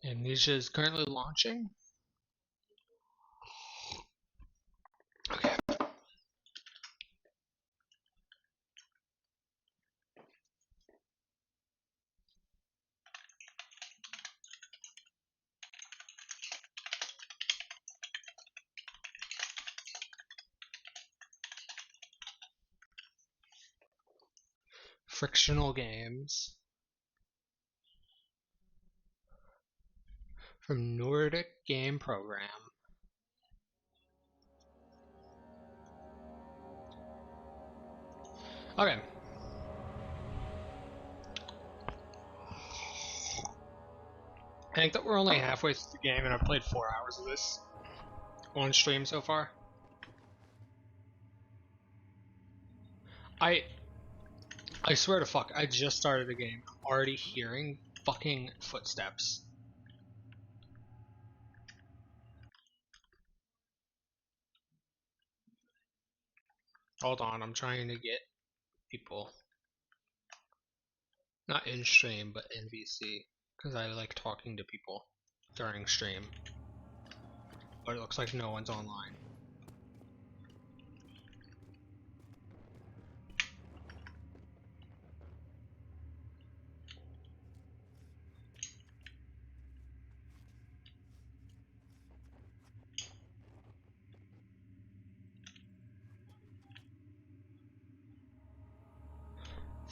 Amnesia is currently launching. Okay. Frictional games from Nordic Game Program. Okay. I think that we're only halfway through the game and I've played 4 hours of this on stream so far. I swear to fuck, I just started the game. I'm already hearing fucking footsteps. Hold on, I'm trying to get people. Not in stream, but in VC. Because I like talking to people during stream. But it looks like no one's online.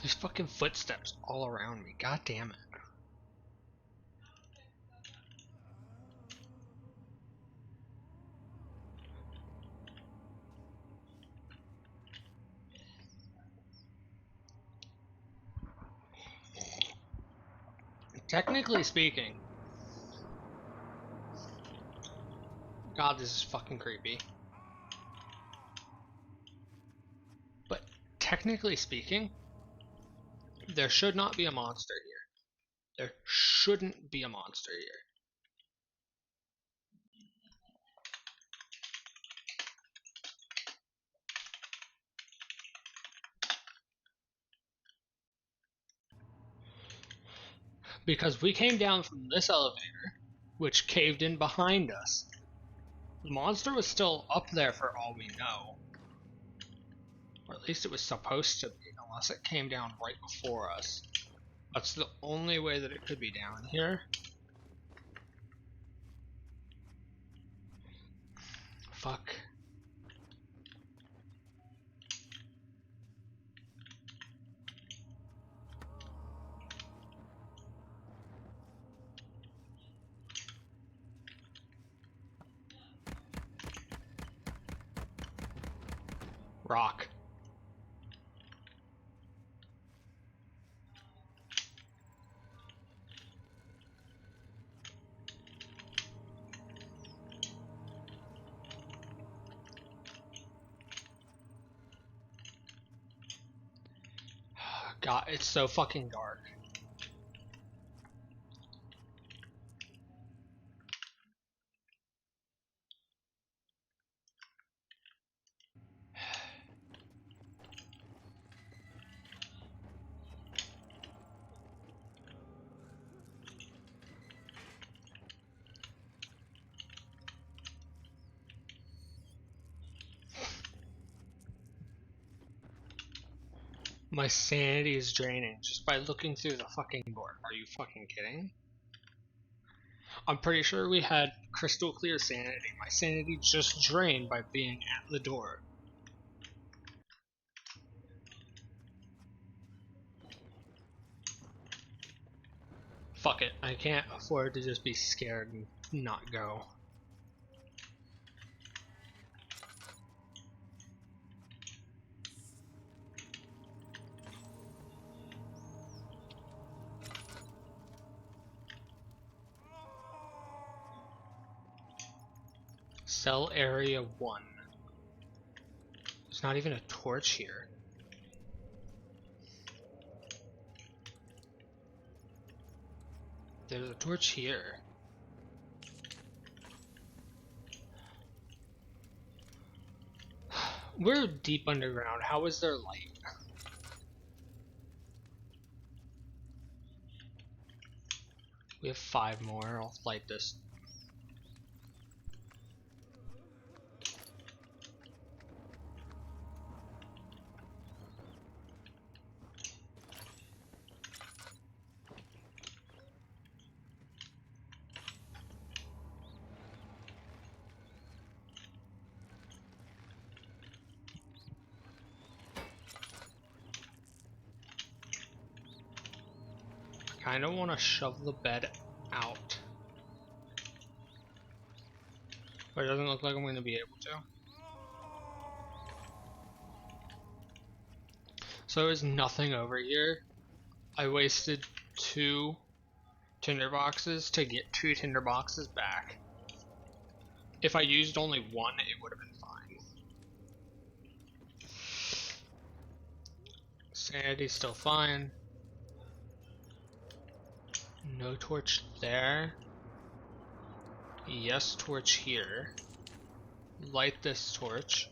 There's fucking footsteps all around me. God damn it. Technically speaking, God, this is fucking creepy. But technically speaking, there should not be a monster here. There shouldn't be a monster here. Because we came down from this elevator, which caved in behind us. The monster was still up there for all we know. Or at least it was supposed to be, unless it came down right before us. That's the only way that it could be down here. Fuck. Rock. God, it's so fucking dark. My sanity is draining just by looking through the fucking door. Are you fucking kidding? I'm pretty sure we had crystal clear sanity. My sanity just drained by being at the door. Fuck it, I can't afford to just be scared and not go. Cell area 1. There's not even a torch here. There's a torch here. We're deep underground. How is there light? We have 5 more. I'll light this. I kind of want to shove the bed out. But it doesn't look like I'm going to be able to. So there's nothing over here. I wasted 2 tinder boxes to get 2 tinder boxes back. If I used only 1, it would have been fine. Sanity's still fine. No torch there. Yes, torch here. Light this torch.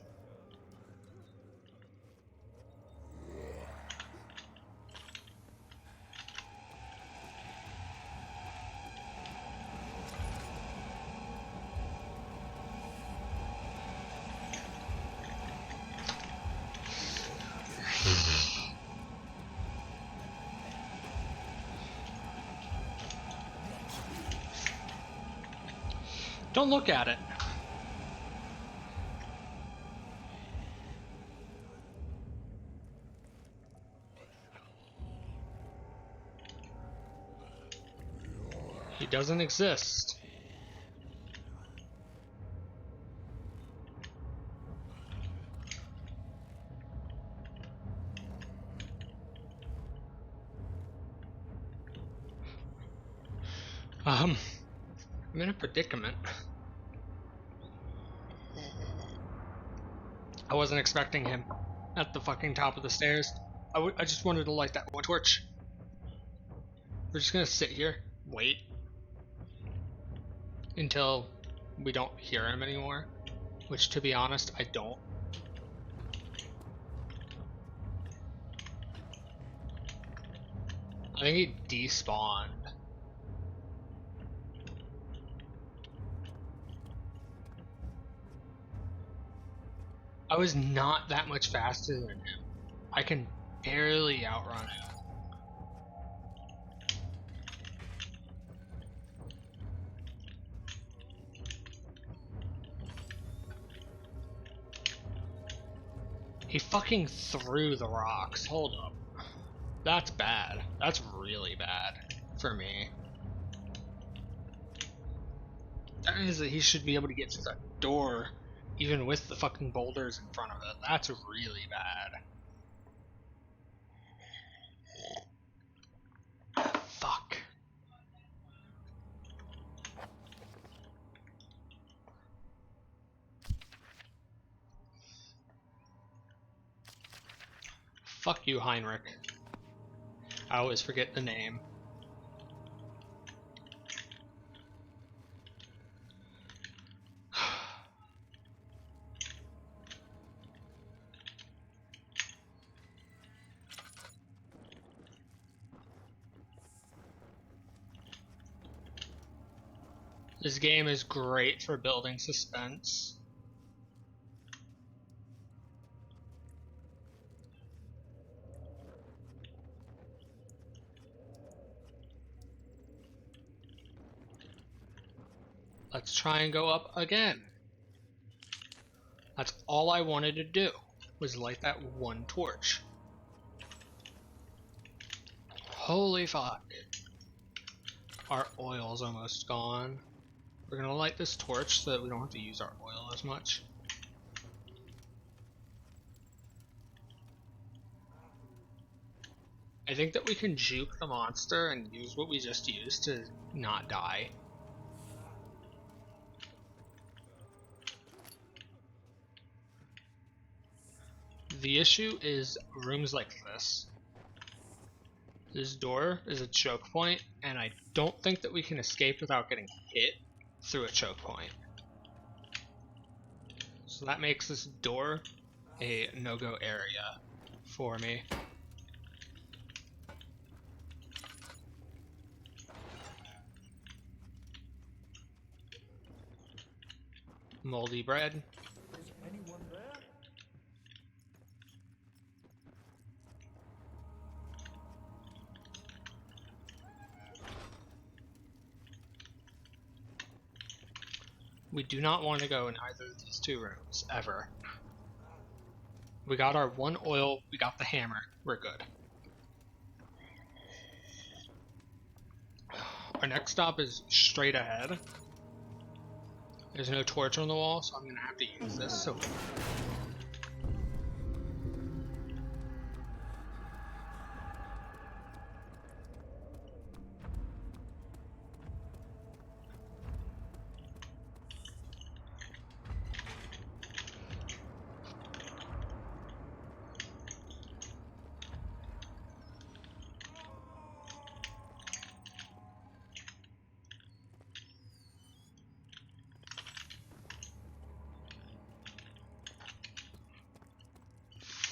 Don't look at it. He doesn't exist. I'm in a predicament. I wasn't expecting him at the fucking top of the stairs. I just wanted to light that one torch. We're just gonna sit here, wait until we don't hear him anymore, which, to be honest, I don't. I think he despawned. I was not that much faster than him. I can barely outrun him. He fucking threw the rocks. Hold up. That's bad. That's really bad for me. That means that he should be able to get through that door even with the fucking boulders in front of it. That's really bad. Fuck. Fuck you, Heinrich. I always forget the name. This game is great for building suspense. Let's try and go up again. That's all I wanted to do, was light that one torch. Holy fuck. Our oil's almost gone. We're gonna light this torch so that we don't have to use our oil as much. I think that we can juke the monster and use what we just used to not die. The issue is rooms like this. This door is a choke point, and I don't think that we can escape without getting hit through a choke point. So that makes this door a no-go area for me. Moldy bread. Is anyone there? We do not want to go in either of these two rooms, ever. We got our one oil, we got the hammer, we're good. Our next stop is straight ahead. There's no torch on the wall, so I'm gonna have to use this, so...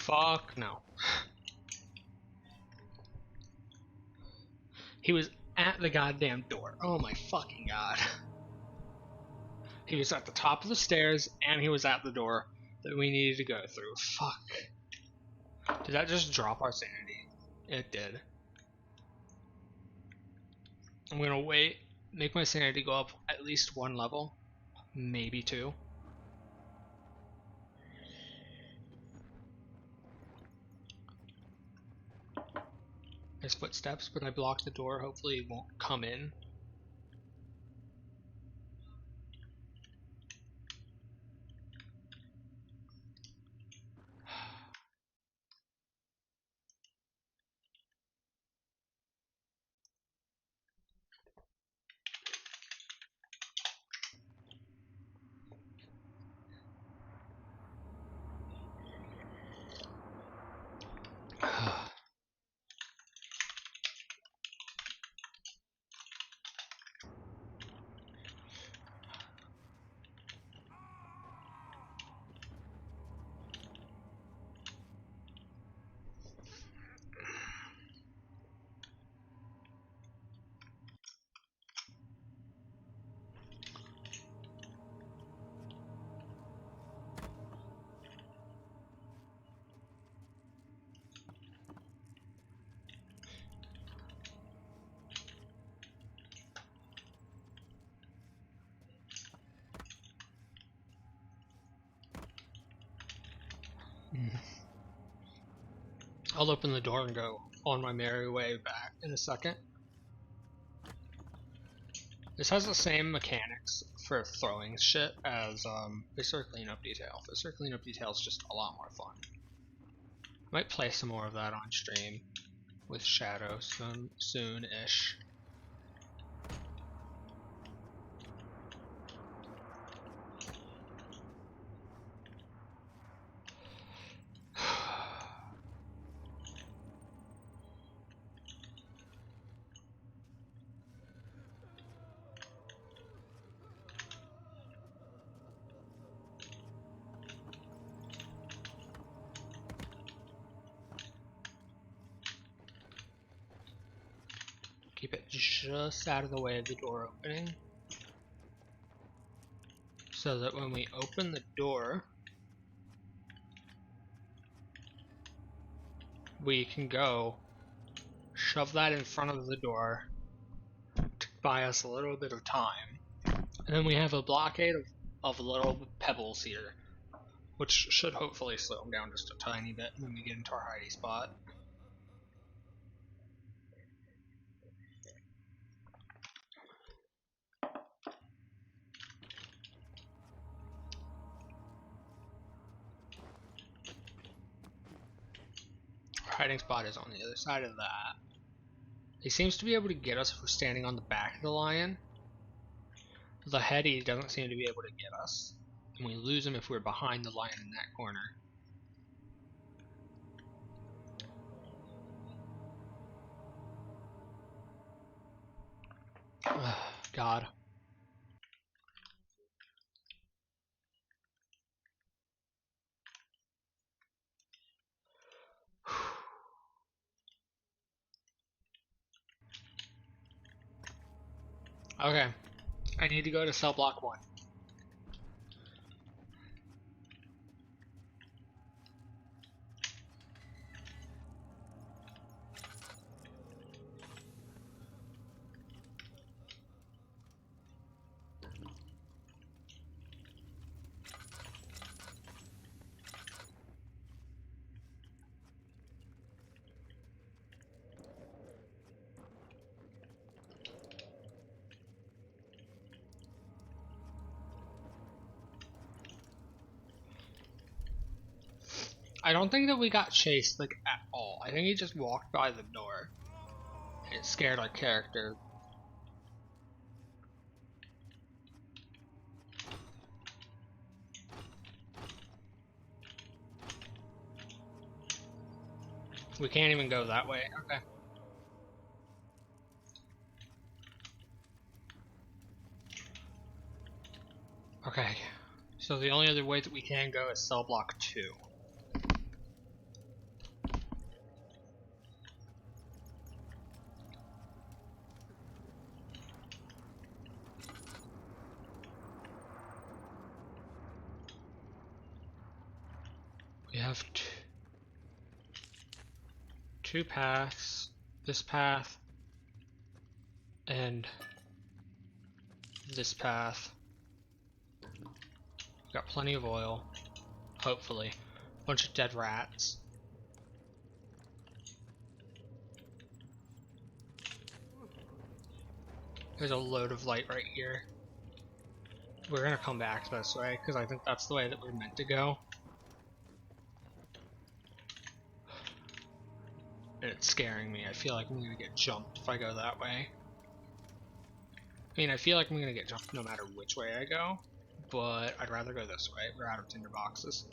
Fuck no. He was at the goddamn door. Oh my fucking god. He was at the top of the stairs, and he was at the door that we needed to go through. Fuck. Did that just drop our sanity? It did. I'm gonna wait, make my sanity go up at least one level, maybe two. There's footsteps, but I blocked the door. Hopefully it won't come in. I'll open the door and go on my merry way back in a second. This has the same mechanics for throwing shit as Viscera Cleanup Detail. Viscera Cleanup Detail is just a lot more fun. I might play some more of that on stream with Shadow soon-ish. Keep it just out of the way of the door opening, so that when we open the door, we can go shove that in front of the door to buy us a little bit of time. And then we have a blockade of little pebbles here, which should hopefully slow them down just a tiny bit, and then we get into our hidey spot. Our hiding spot is on the other side of that. He seems to be able to get us if we're standing on the back of the lion. The head, he doesn't seem to be able to get us. And we lose him if we're behind the lion in that corner. God. Okay. I need to go to cell block 1. I don't think that we got chased, like, at all. I think he just walked by the door. It scared our character. We can't even go that way. Okay. Okay. So the only other way that we can go is cell block 2. We have two paths. This path and this path. Got plenty of oil. Hopefully. Bunch of dead rats. There's a load of light right here. We're gonna come back this way because I think that's the way that we're meant to go. And it's scaring me. I feel like I'm gonna get jumped if I go that way. I mean, I feel like I'm gonna get jumped no matter which way I go, but I'd rather go this way. We're out of tinder boxes.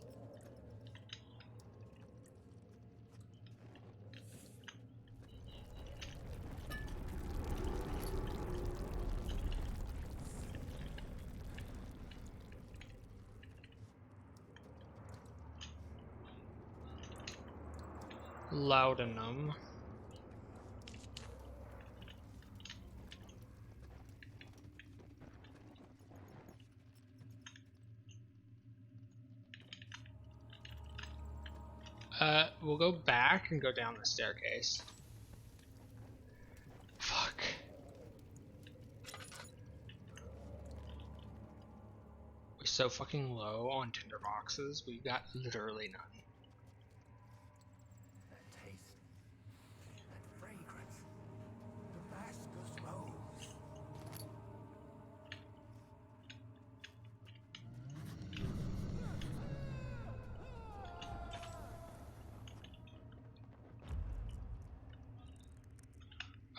Laudanum. We'll go back and go down the staircase. Fuck. We're so fucking low on tinder boxes. We've got literally none. That taste, that fragrance, Damascus rose.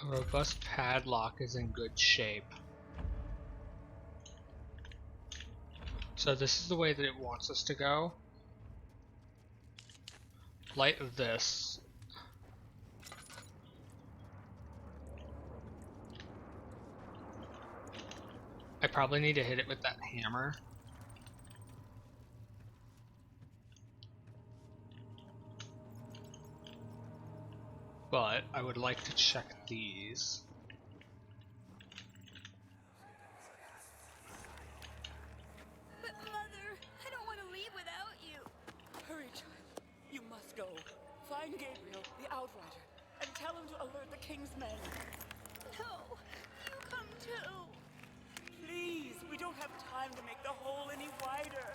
A robust padlock is in good shape. So this is the way that it wants us to go. Light of this. I probably need to hit it with that hammer. But I would like to check these. But Mother, I don't want to leave without you. Hurry, child. You must go. Find Gabriel, the Outrider, and tell him to alert the King's men. No, you come too. Please, we don't have time to make the hole any wider.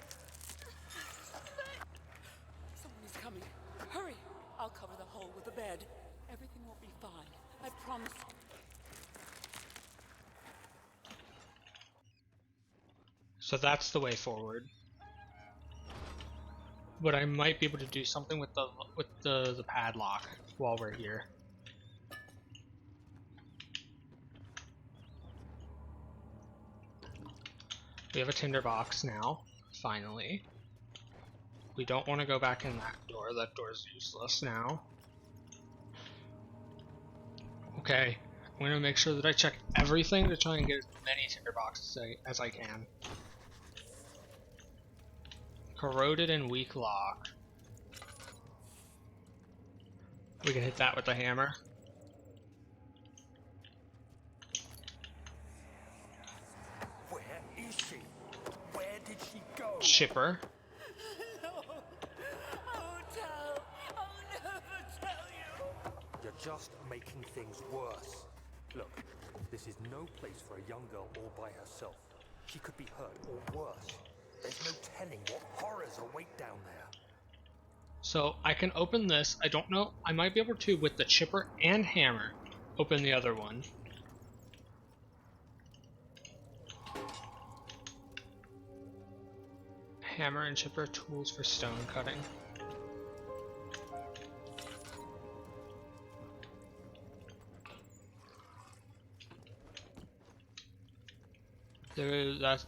Someone is coming. Hurry. I'll cover the hole with a bed. Everything will be fine. I promise. So that's the way forward. But I might be able to do something with the padlock while we're here. We have a tinderbox now, finally. We don't want to go back in that door. That door's useless now. Okay, I'm gonna make sure that I check everything to try and get as many tinderboxes as I can. Corroded and weak lock. We can hit that with the hammer. Where is she? Where did she go? Chipper. No. I won't tell. I'll never tell you. You're just making things worse. Look, this is no place for a young girl all by herself. She could be hurt or worse. There's no telling what horrors await down there. So I can open this. I don't know. I might be able to, with the chipper and hammer, open the other one. Hammer and chipper tools for stone cutting.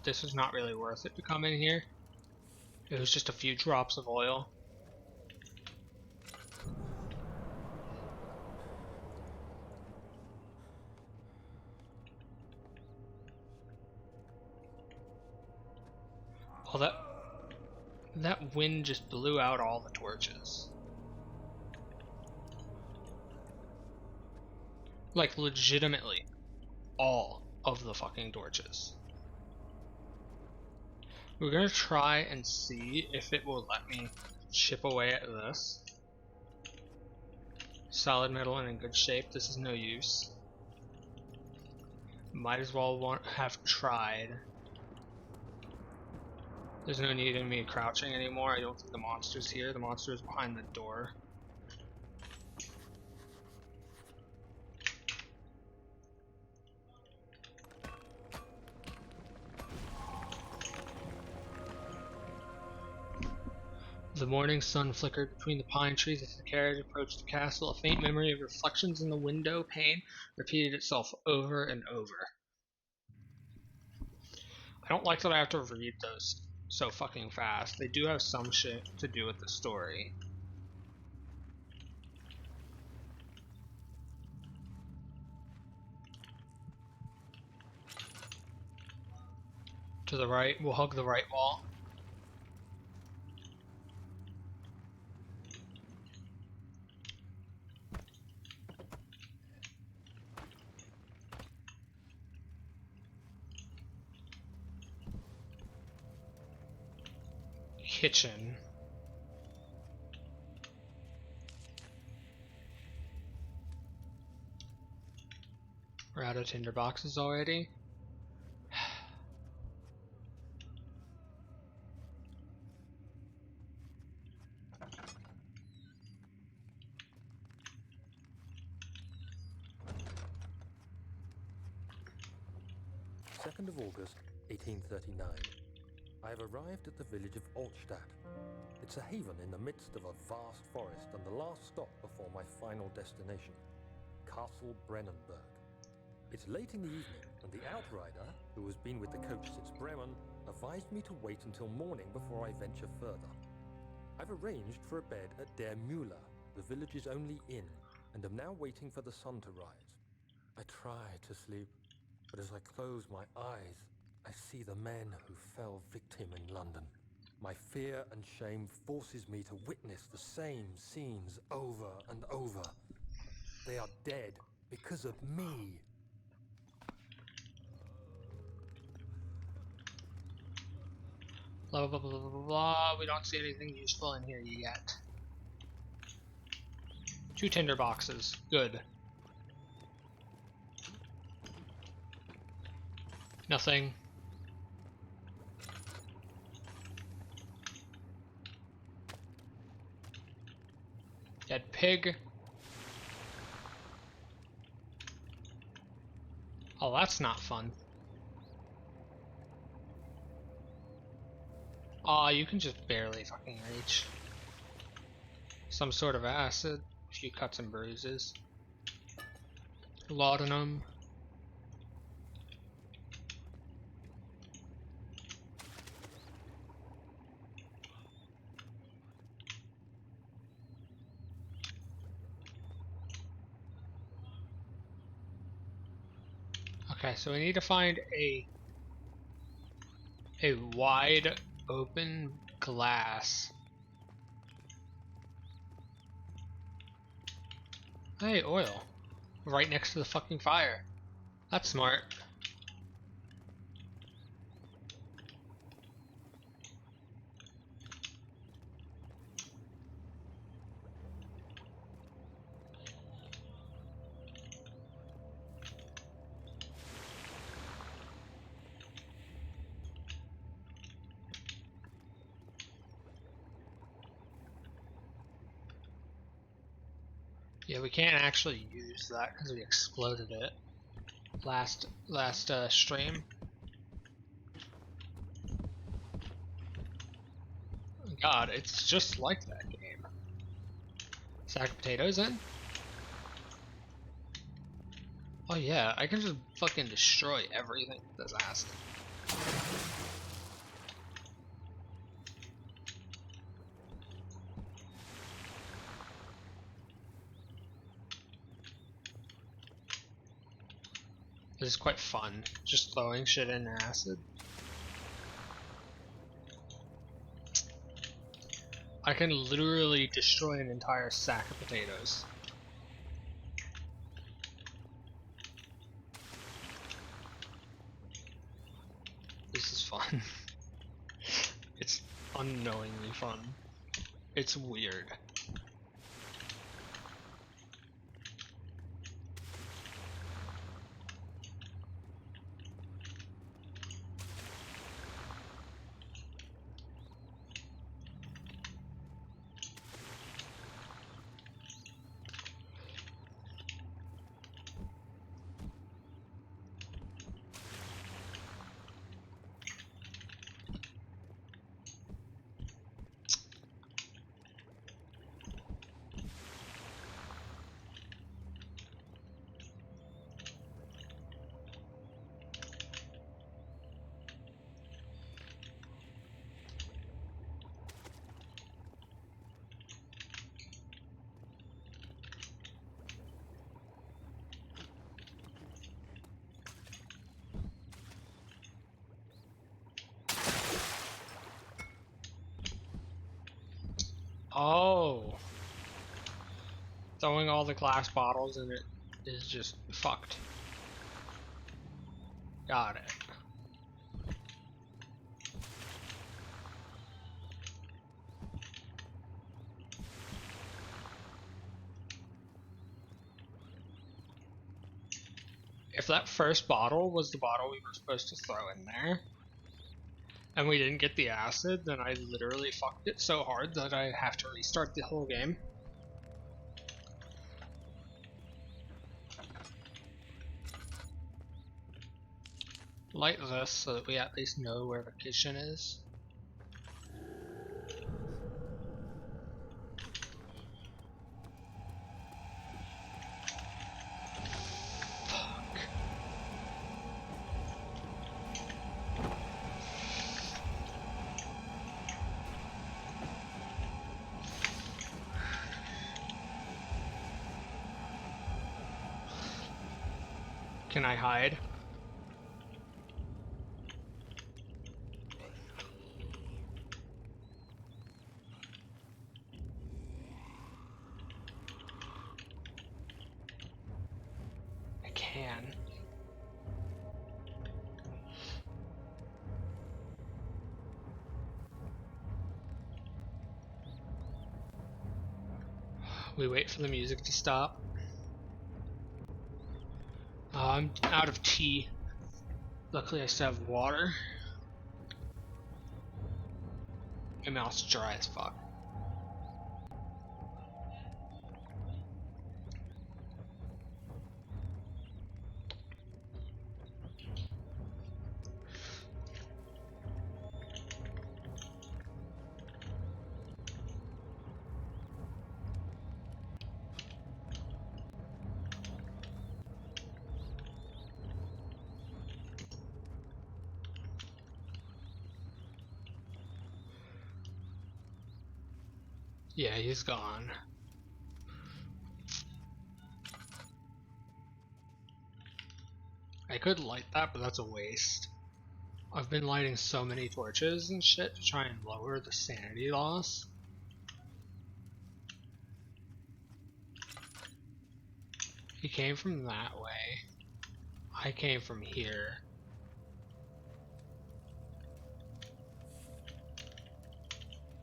This was not really worth it to come in here. It was just a few drops of oil. Oh, that wind just blew out all the torches. Like, legitimately, all of the fucking torches. We're gonna try and see if it will let me chip away at this. Solid metal and in good shape. This is no use. Might as well have tried. There's no need in me crouching anymore. I don't think the monster's here. The monster is behind the door. The morning sun flickered between the pine trees as the carriage approached the castle. A faint memory of reflections in the window pane repeated itself over and over. I don't like that I have to read those so fucking fast. They do have some shit to do with the story. To the right, we'll hug the right wall. Kitchen. We're out of tinder boxes already. Of August, 1839. I have arrived at the village of Altstadt. It's a haven in the midst of a vast forest and the last stop before my final destination, Castle Brennenburg. It's late in the evening, and the outrider, who has been with the coach since Bremen, advised me to wait until morning before I venture further. I've arranged for a bed at Der Müller, the village's only inn, and am now waiting for the sun to rise. I try to sleep, but as I close my eyes, I see the men who fell victim in London. My fear and shame forces me to witness the same scenes over and over. They are dead because of me. Blah blah blah blah blah blah. We don't see anything useful in here yet. 2 tinder boxes. Good. Nothing. Dead pig. Oh, that's not fun. Aw, you can just barely fucking reach. Some sort of acid. A few cuts and bruises. Laudanum. Okay, so we need to find a wide open glass. Hey, oil. Right next to the fucking fire. That's smart. Yeah, we can't actually use that because we exploded it last stream. God, it's just like that game. Sack of potatoes in? Oh yeah, I can just fucking destroy everything with this acid. This is quite fun, just throwing shit in acid. I can literally destroy an entire sack of potatoes. This is fun. It's unknowingly fun. It's weird. Oh, throwing all the glass bottles in it is just fucked. Got it. If that first bottle was the bottle we were supposed to throw in there, and we didn't get the acid, then I literally fucked it so hard that I have to restart the whole game. Light this so that we at least know where the kitchen is. Fuck. Can I hide? I can. We wait for the music to stop. I'm out of tea. Luckily I still have water. My mouth's dry as fuck. Yeah, he's gone. I could light that, but that's a waste. I've been lighting so many torches and shit to try and lower the sanity loss. He came from that way. I came from here.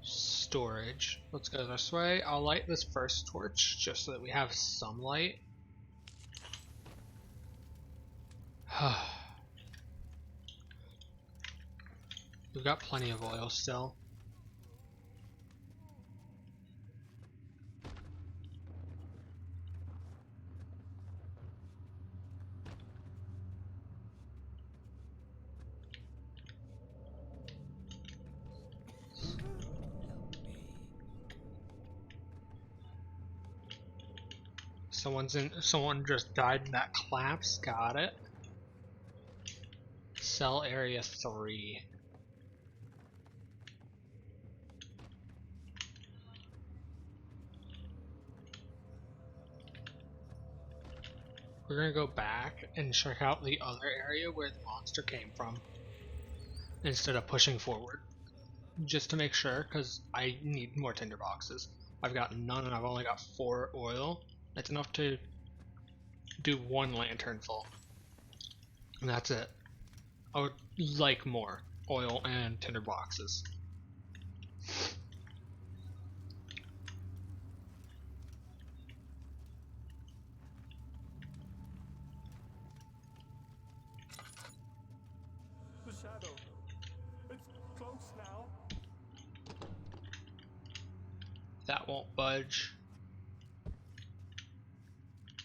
Storage. Let's go this way. I'll light this first torch just so that we have some light. We've got plenty of oil still. Someone just died in that collapse. Got it. Cell area 3. We're gonna go back and check out the other area where the monster came from instead of pushing forward. Just to make sure, because I need more tinderboxes. I've got none and I've only got 4 oil. That's enough to do 1 lantern full. And that's it. I would like more oil and tinderboxes. The shadow. It's close now. That won't budge.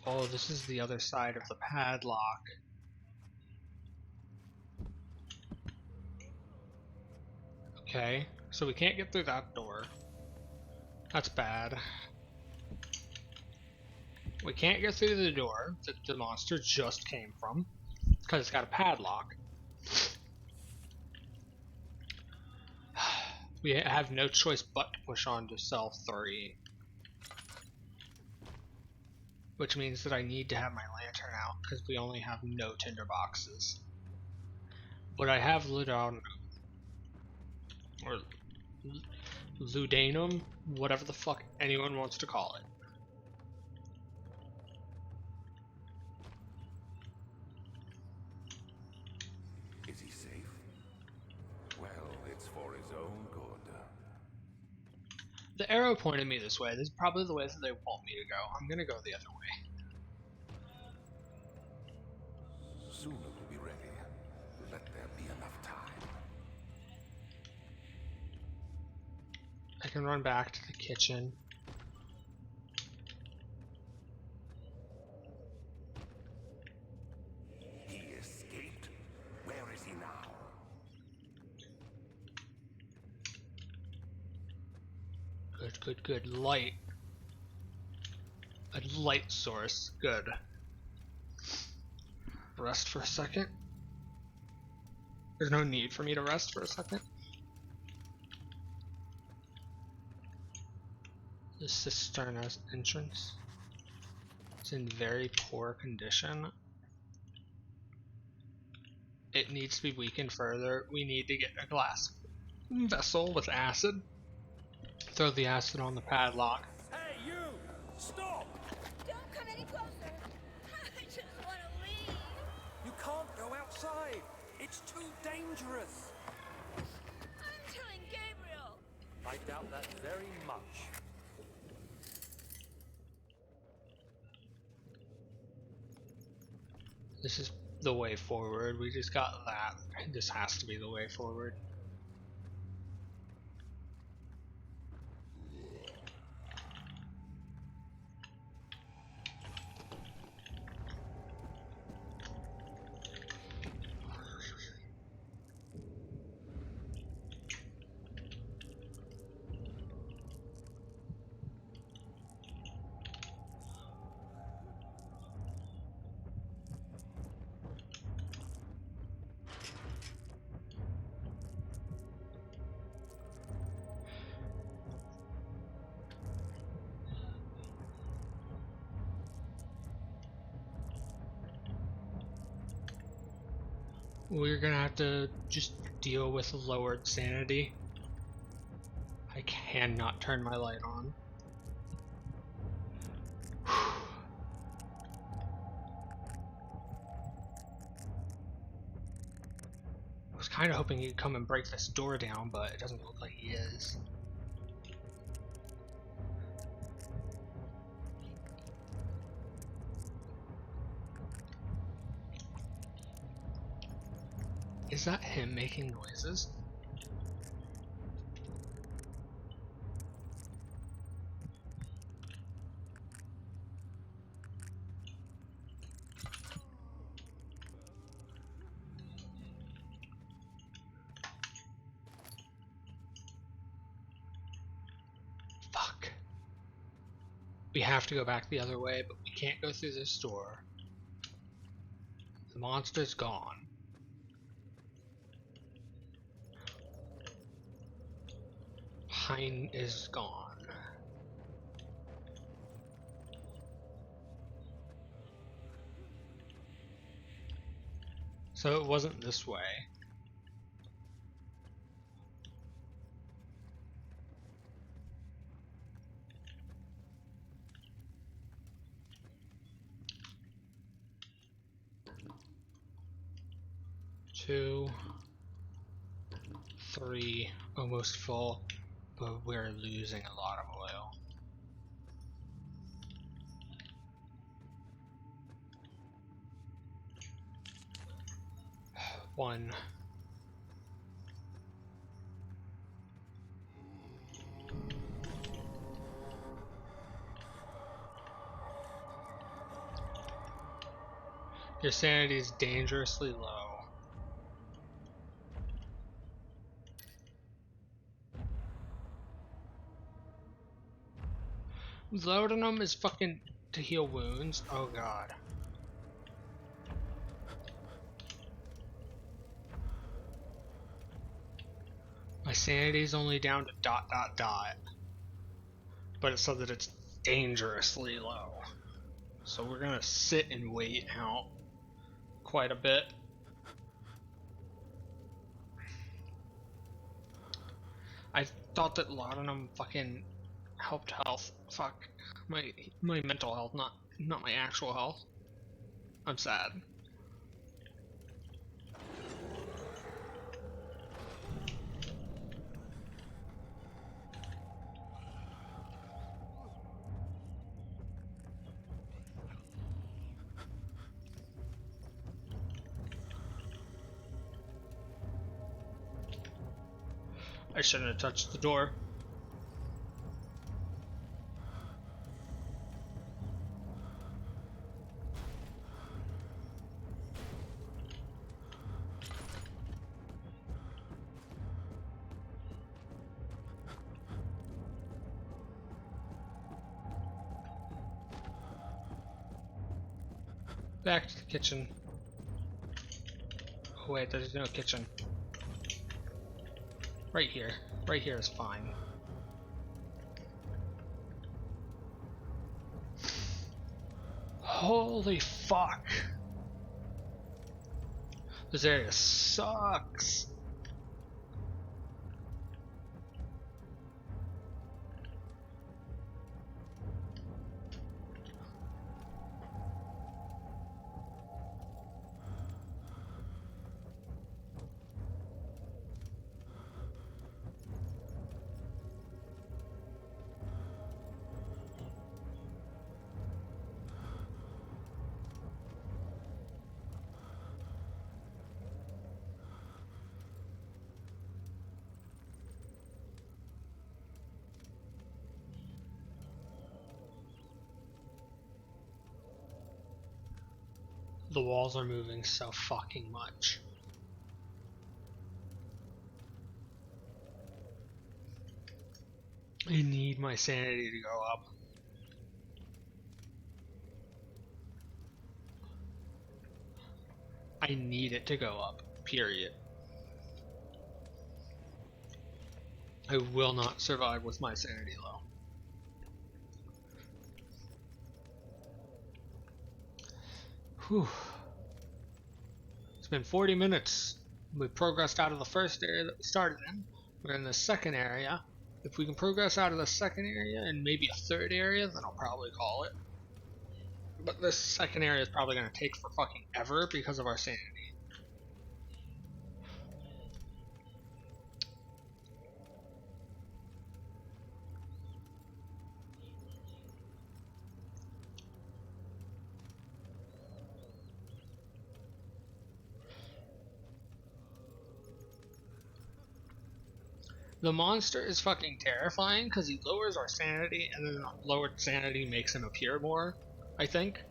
Oh, this is the other side of the padlock. Okay, so we can't get through that door. That's bad. We can't get through the door that the monster just came from, because it's got a padlock. We have no choice but to push on to cell 3. Which means that I need to have my lantern out, because we only have no tinderboxes. But I have Ludon, or Ludanum, whatever the fuck anyone wants to call it. Is he safe? Well, it's for his own good. The arrow pointed me this way. This is probably the way that they want me to go. I'm gonna go the other way. Soon it will be ready. Let there be enough time. I can run back to the kitchen. He escaped? Where is he now? Good, good, good. Light. A light source. Good. Rest for a second. There's no need for me to rest for a second. The cisterna's entrance. It's in very poor condition. It needs to be weakened further. We need to get a glass vessel with acid. Throw the acid on the padlock. Hey, you! Stop! Don't come any closer. I just want to leave. You can't go outside. It's too dangerous. I'm telling Gabriel. I doubt that very much. This is the way forward. We just got that. This has to be the way forward. We're gonna have to just deal with lowered sanity. I cannot turn my light on. I was kind of hoping he'd come and break this door down, but it doesn't look like he is. Is that him making noises? Fuck. We have to go back the other way, but we can't go through this door. The monster's gone. Hein is gone. So it wasn't this way. Two, three, almost full, but we're losing a lot of oil. One. Your sanity is dangerously low. Laudanum is fucking to heal wounds. Oh god. My sanity is only down to ... But it said that it's dangerously low. So we're gonna sit and wait out quite a bit. I thought that laudanum fucking helped health. Fuck. My mental health, not my actual health. I'm sad. I shouldn't have touched the door. Back to the kitchen. Oh wait, there's no kitchen. Right here. Right here is fine. Holy fuck. This area sucks. The walls are moving so fucking much. I need my sanity to go up. I need it to go up, period. I will not survive with my sanity low. Whew. It's been 40 minutes. We progressed out of the first area that we started in. We're in the second area. If we can progress out of the second area and maybe a third area, then I'll probably call it. But this second area is probably going to take for fucking ever because of our sanity. The monster is fucking terrifying because he lowers our sanity, and then lowered sanity makes him appear more, I think.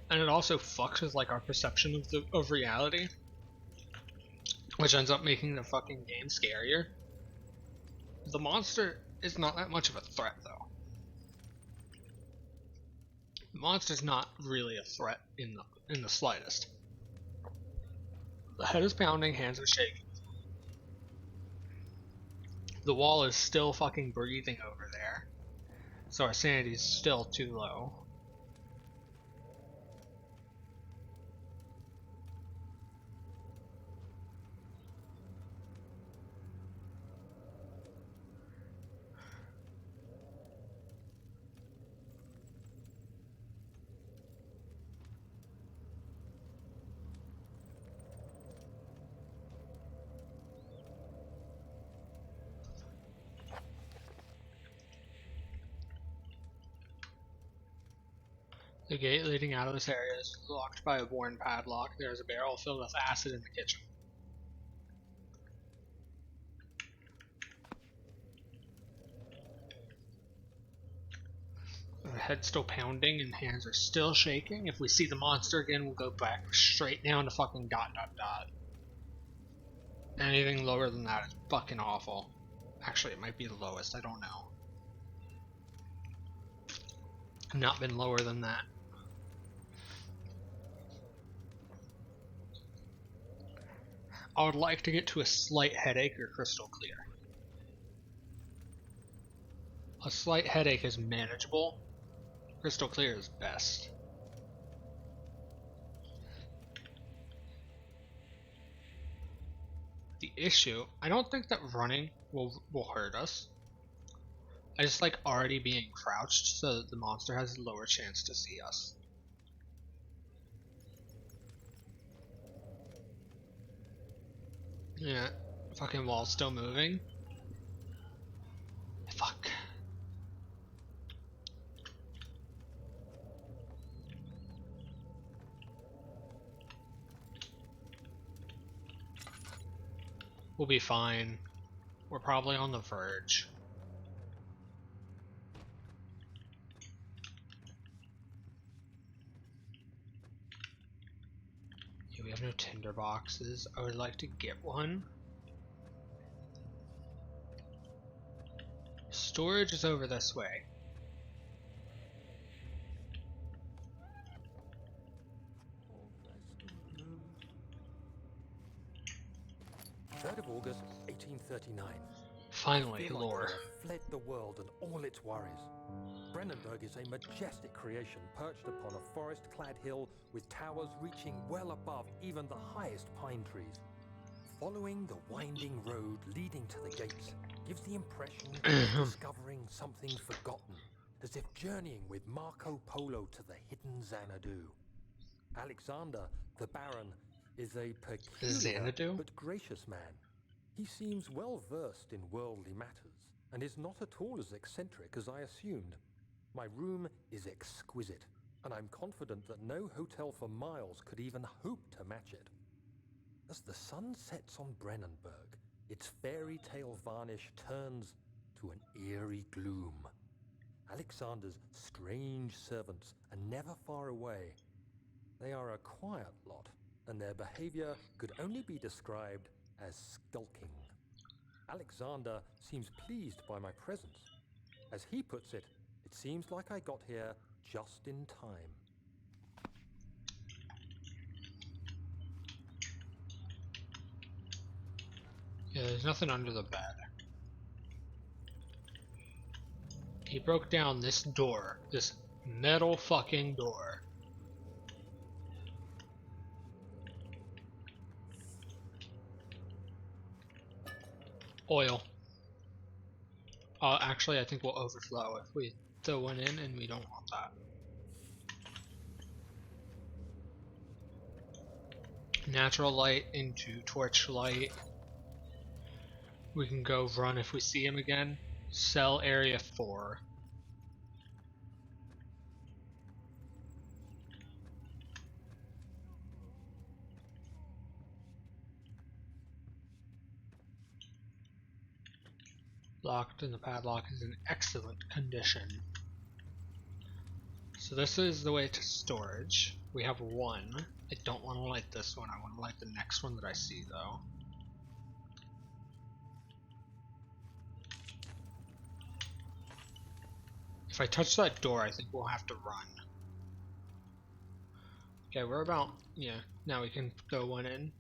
And it also fucks with like our perception of reality, which ends up making the fucking game scarier. The monster is not that much of a threat though. The monster's not really a threat in the slightest. The head is pounding, hands are shaking. The wall is still fucking breathing over there. So our sanity's still too low. The gate leading out of this area is locked by a worn padlock. There is a barrel filled with acid in the kitchen. Our head's still pounding and hands are still shaking. If we see the monster again, we'll go back straight down to fucking ... Anything lower than that is fucking awful. Actually, it might be the lowest, I don't know. Not been lower than that. I would like to get to a slight headache or crystal clear. A slight headache is manageable. Crystal clear is best. The issue, I don't think that running will hurt us. I just like already being crouched so that the monster has a lower chance to see us. Yeah, fucking wall's still moving. Fuck. We'll be fine. We're probably on the verge. Yeah, we have no tinder boxes. I would like to get one. Storage is over this way. 3rd of August, 1839. Finally, Feel like lore. I have fled the world and all its worries. Brennenburg is a majestic creation perched upon a forest-clad hill with towers reaching well above even the highest pine trees. Following the winding road leading to the gates gives the impression of discovering something forgotten, as if journeying with Marco Polo to the hidden Xanadu. Alexander, the Baron, is a peculiar Xanadu? but gracious man. He seems well versed in worldly matters and is not at all as eccentric as I assumed. My room is exquisite, and I'm confident that no hotel for miles could even hope to match it. As the sun sets on Brennenburg, its fairy tale varnish turns to an eerie gloom. Alexander's strange servants are never far away. They are a quiet lot, and their behavior could only be described as skulking. Alexander seems pleased by my presence. As he puts it, it seems like I got here just in time. Yeah, there's nothing under the bed. He broke down this door. This metal fucking door. Oil. Actually, I think we'll overflow if we throw one in, and we don't want that. Natural light into torch light. We can go run if we see him again. Cell area 4. Locked, and the padlock is in excellent condition. So this is the way to storage. We have one. I don't want to light this one. I want to light the next one that I see, though. If I touch that door, I think we'll have to run. Okay, we're about, yeah, now we can go one in.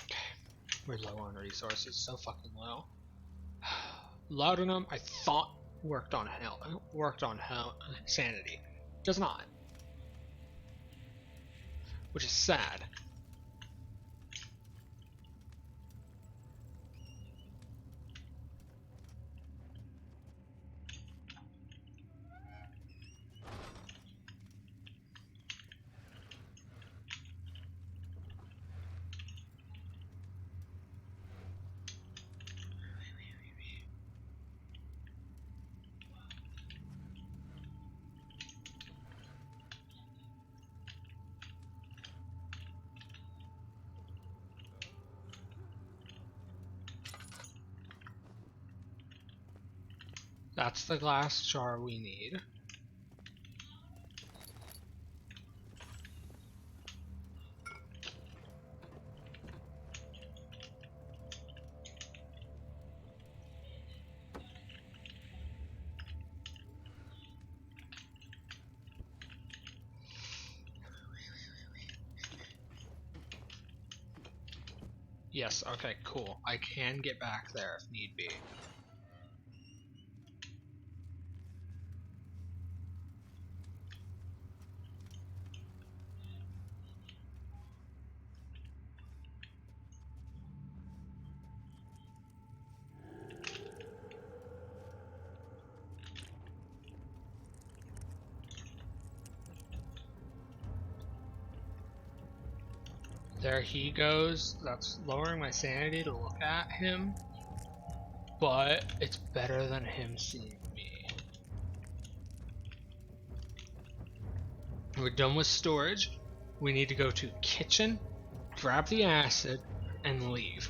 Okay, we're low on resources, so fucking low. Laudanum, I thought worked on sanity. Does not. Which is sad. That's the glass jar we need. Yes, okay, cool. I can get back there if need be. There he goes. That's lowering my sanity to look at him. But it's better than him seeing me. We're done with storage. We need to go to kitchen, grab the acid, and leave.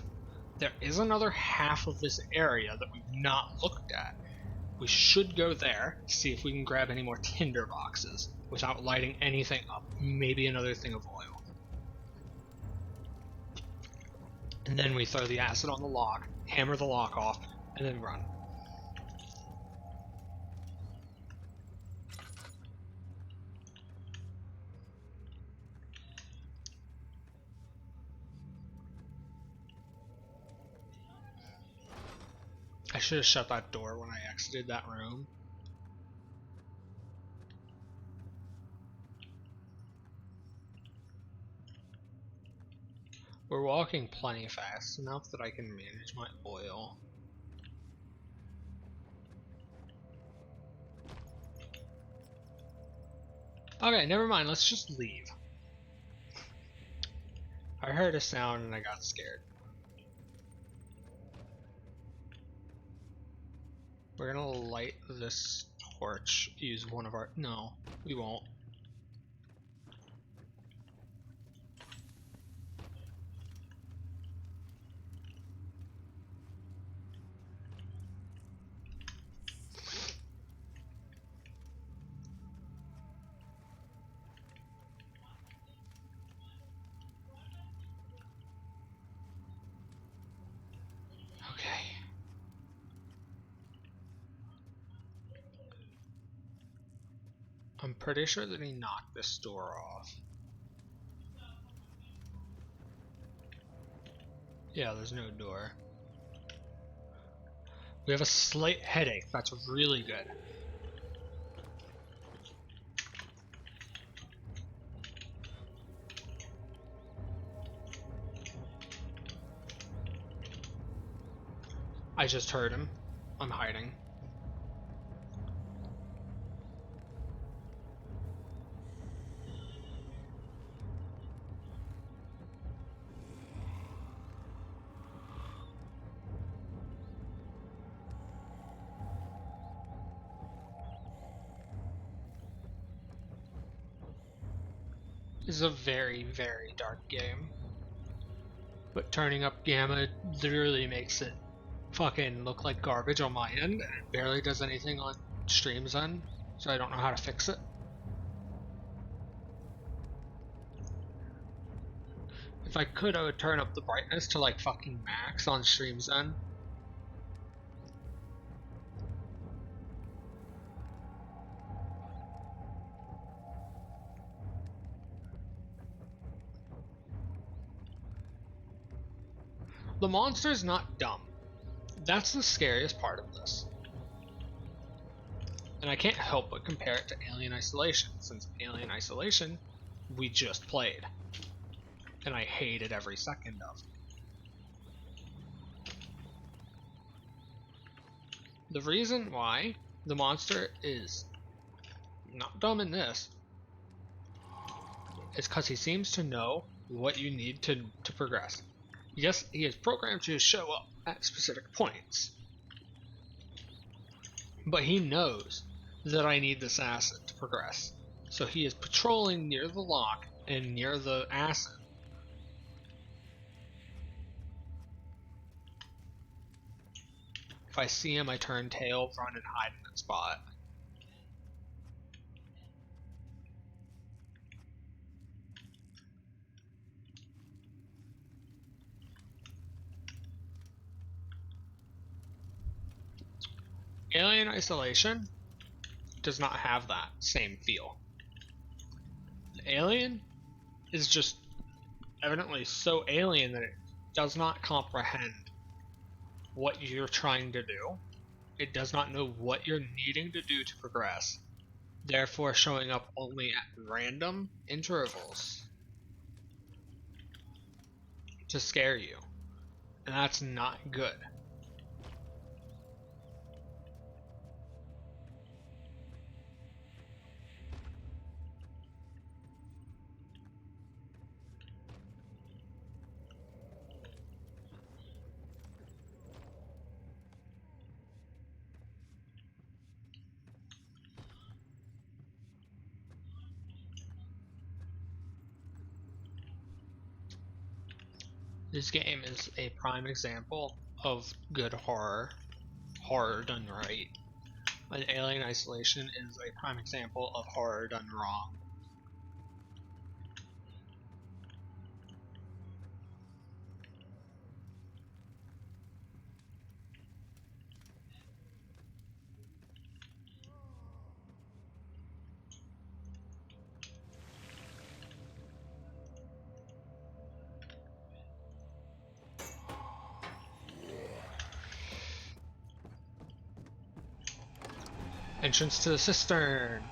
There is another half of this area that we've not looked at. We should go there, see if we can grab any more tinder boxes without lighting anything up. Maybe another thing of oil. And then we throw the acid on the lock, hammer the lock off, and then run. I should have shut that door when I exited that room. We're walking plenty fast, enough that I can manage my oil. Okay, never mind, let's just leave. I heard a sound and I got scared. We're gonna light this torch, use one of our... No, we won't. Okay. I'm pretty sure that he knocked this door off. Yeah, there's no door. We have a slight headache. That's really good. I just heard him. I'm hiding. This is a very, very dark game. But turning up gamma literally makes it fucking look like garbage on my end, and it barely does anything on stream's end, so I don't know how to fix it. If I could, I would turn up the brightness to like fucking max on stream's end. The monster's not dumb. That's the scariest part of this. And I can't help but compare it to Alien Isolation, since Alien Isolation we just played. And I hated every second of. The reason why the monster is not dumb in this is because he seems to know what you need to progress. Yes, he is programmed to show up at specific points, but he knows that I need this acid to progress. So he is patrolling near the lock and near the acid. If I see him, I turn tail, run, and hide in that spot. Alien Isolation does not have that same feel. The alien is just evidently so alien that it does not comprehend what you're trying to do. It does not know what you're needing to do to progress, therefore showing up only at random intervals to scare you. And that's not good. This game is a prime example of good horror done right. An Alien Isolation is a prime example of horror done wrong. Entrance to the cistern.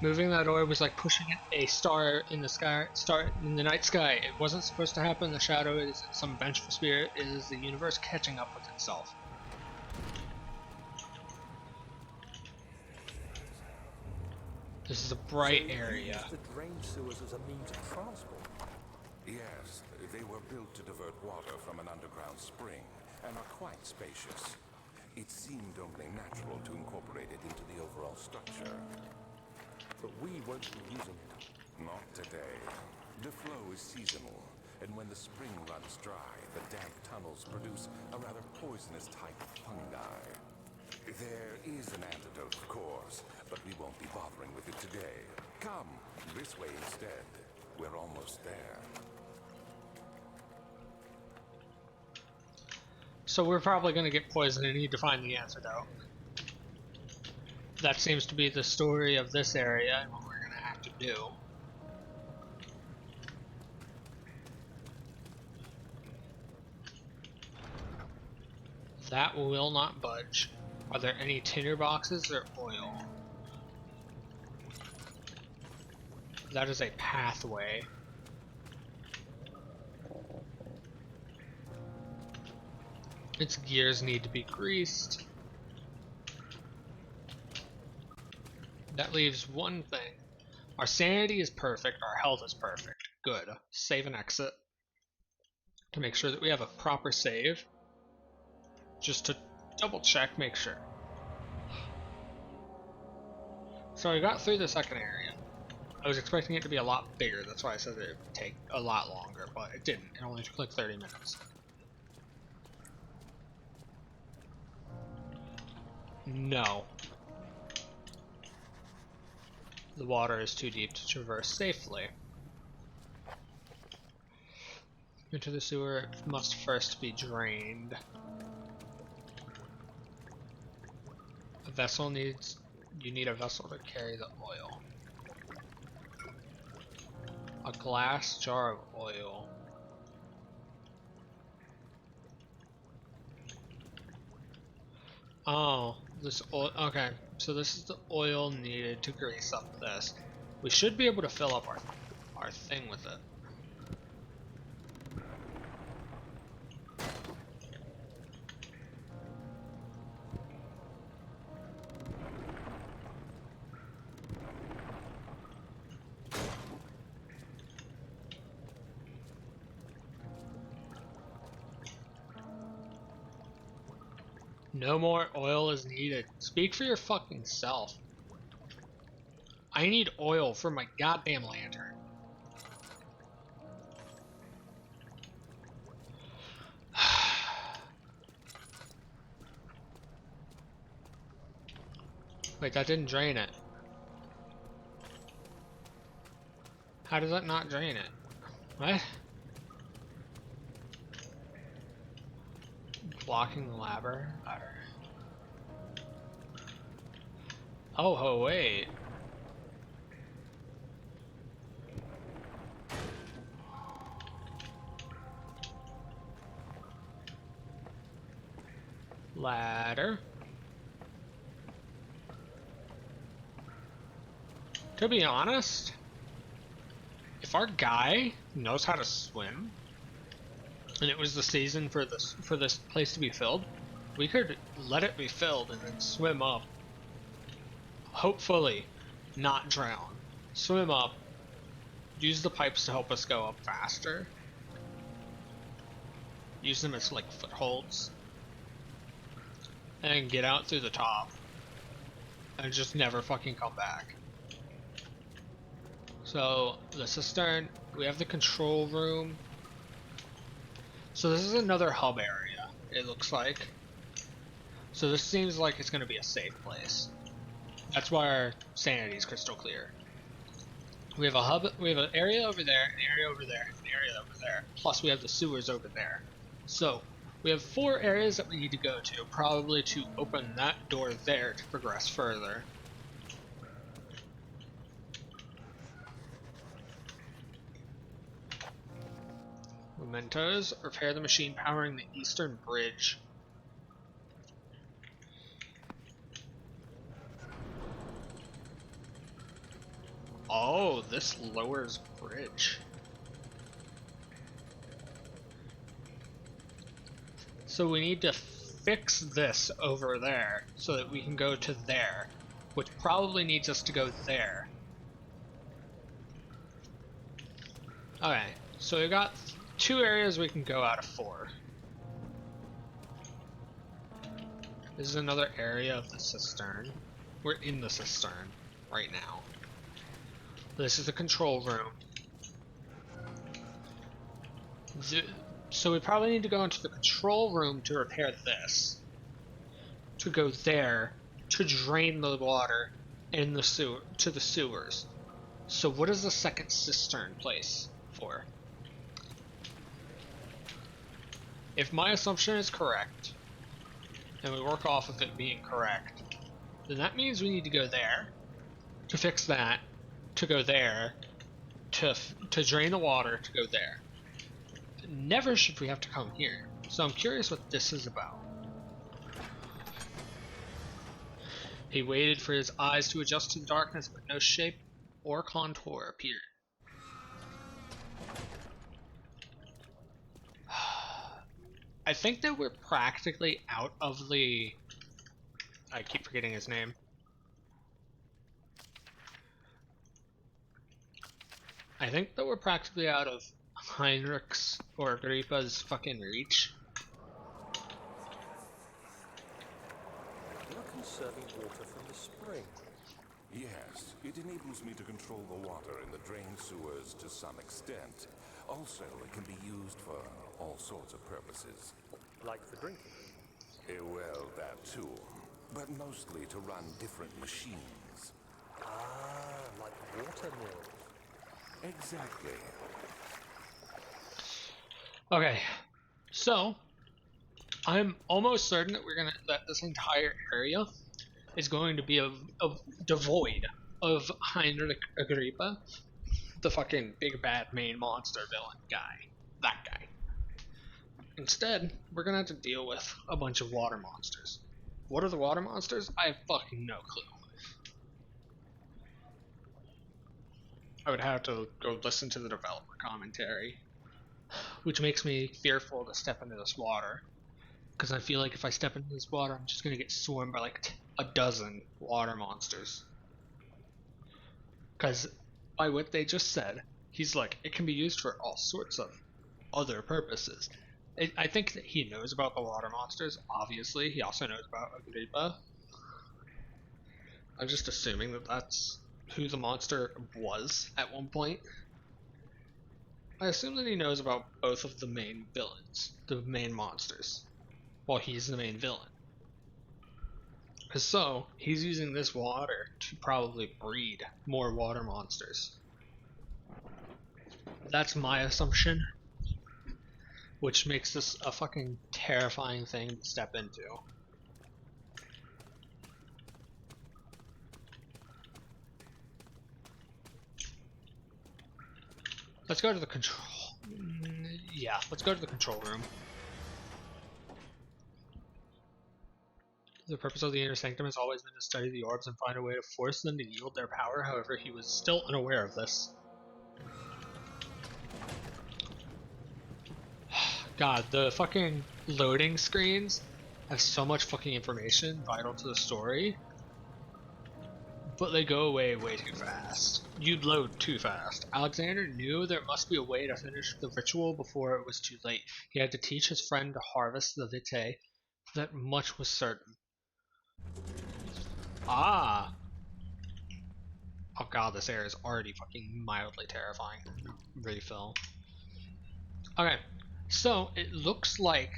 Moving that orb was like pushing a star in the sky, in the night sky. It wasn't supposed to happen. The shadow is some vengeful spirit. It is the universe catching up with itself. This is a bright area. The drain sewers as a means of transport. Yes, they were built to divert water from an underground spring and are quite spacious. It seemed only natural to incorporate it into the overall structure. But we won't be using it. Not today. The flow is seasonal, and when the spring runs dry, the damp tunnels produce a rather poisonous type of fungi. There is an antidote, of course, but we won't be bothering with it today. Come, this way instead. We're almost there. So we're probably going to get poisoned and need to find the antidote. That seems to be the story of this area and what we're going to have to do. That will not budge. Are there any tinder boxes or oil? That is a pathway. Its gears need to be greased. That leaves one thing. Our sanity is perfect, our health is perfect. Good. Save and exit. To make sure that we have a proper save. Just to double check, make sure. So I got through the second area. I was expecting it to be a lot bigger, that's why I said it would take a lot longer, but it didn't. It only took like 30 minutes. No. The water is too deep to traverse safely. Into the sewer must first be drained. A vessel needs... You need a vessel to carry the oil. A glass jar of oil. Oh, this oil. Okay, so this is the oil needed to grease up this. We should be able to fill up our thing with it. No more oil is needed. Speak for your fucking self. I need oil for my goddamn lantern. Wait, that didn't drain it. How does that not drain it? What? Blocking the ladder? Oh, wait. Ladder. To be honest, if our guy knows how to swim, and it was the season for this place to be filled, we could let it be filled and then swim up. Hopefully, not drown. Swim up. Use the pipes to help us go up faster. Use them as like footholds. And get out through the top. And just never fucking come back. So, the cistern, we have the control room. So this is another hub area, it looks like. So this seems like it's going to be a safe place. That's why our sanity is crystal clear. We have a hub, we have an area over there, an area over there, an area over there. Plus we have the sewers over there. So, we have 4 areas that we need to go to, probably to open that door there to progress further. Mementos, repair the machine powering the eastern bridge. Oh, this lowers bridge. So we need to fix this over there so that we can go to there, which probably needs us to go there. Okay, so we got 2 areas we can go out of 4. This is another area of the cistern. We're in the cistern right now. This is the control room. So we probably need to go into the control room to repair this. To go there to drain the water in the sewer to the sewers. So what is the second cistern place for? If my assumption is correct, and we work off of it being correct, then that means we need to go there to fix that, to go there, to drain the water, to go there. Never should we have to come here. So I'm curious what this is about. He waited for his eyes to adjust to the darkness, but no shape or contour appeared. I think that we're practically out of the... I keep forgetting his name. I think that we're practically out of Heinrich's or Agrippa's fucking reach. You're conserving water from the spring. Yes, it enables me to control the water in the drain sewers to some extent. Also, it can be used for all sorts of purposes. Like for drinking. Well, that too. But mostly to run different machines. Ah, like water mills. Exactly. Okay, so I'm almost certain that that this entire area is going to be devoid of Heinrich Agrippa, the fucking big bad main monster villain guy. That guy. Instead, we're gonna have to deal with a bunch of water monsters. What are the water monsters? I have fucking no clue. I would have to go listen to the developer commentary, which makes me fearful to step into this water. Because I feel like if I step into this water, I'm just gonna get swarmed by like a dozen water monsters. Because by what they just said, he's like, it can be used for all sorts of other purposes. I think that he knows about the water monsters, obviously. He also knows about Agrippa. I'm just assuming that that's who the monster was at one point. I assume that he knows about both of the main villains, the main monsters, while he's the main villain. So, he's using this water to probably breed more water monsters. That's my assumption, which makes this a fucking terrifying thing to step into. Let's go to the control... Yeah, let's go to the control room. The purpose of the Inner Sanctum has always been to study the orbs and find a way to force them to yield their power. However, he was still unaware of this. God, the fucking loading screens have so much fucking information vital to the story, but they go away way too fast. You'd load too fast. Alexander knew there must be a way to finish the ritual before it was too late. He had to teach his friend to harvest the vitae. That much was certain. Ah! Oh god, this air is already fucking mildly terrifying. Refill. Okay, so it looks like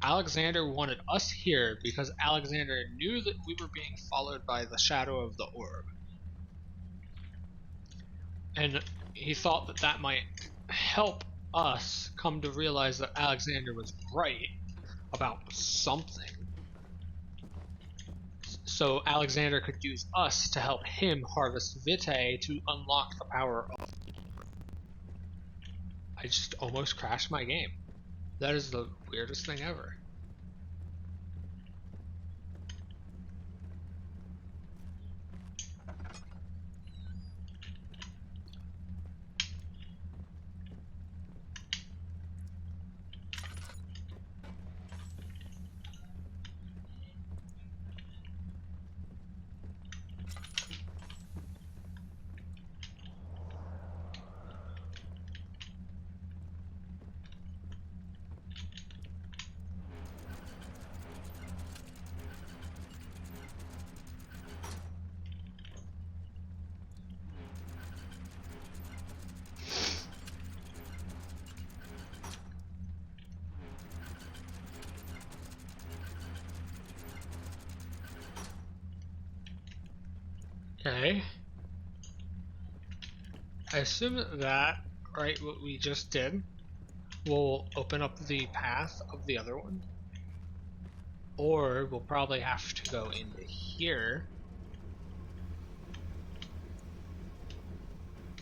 Alexander wanted us here because Alexander knew that we were being followed by the shadow of the orb. And he thought that that might help us come to realize that Alexander was right about something. So Alexander could use us to help him harvest vitae to unlock the power of... I just almost crashed my game. That is the weirdest thing ever. Okay. I assume that, right, what we just did will open up the path of the other one. Or we'll probably have to go into here.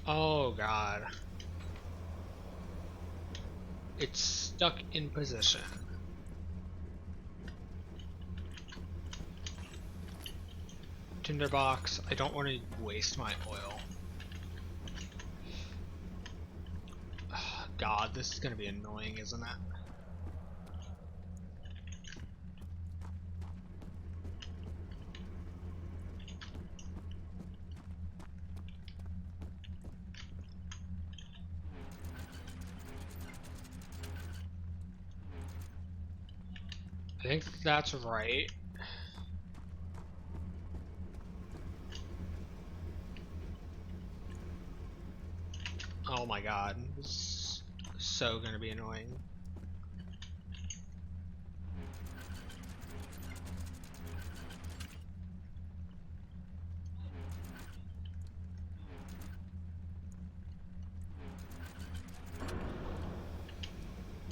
Oh god. It's stuck in position. Tinderbox, I don't want to waste my oil. God, this is gonna be annoying, isn't it? I think that's right. Oh my god, this is so gonna be annoying.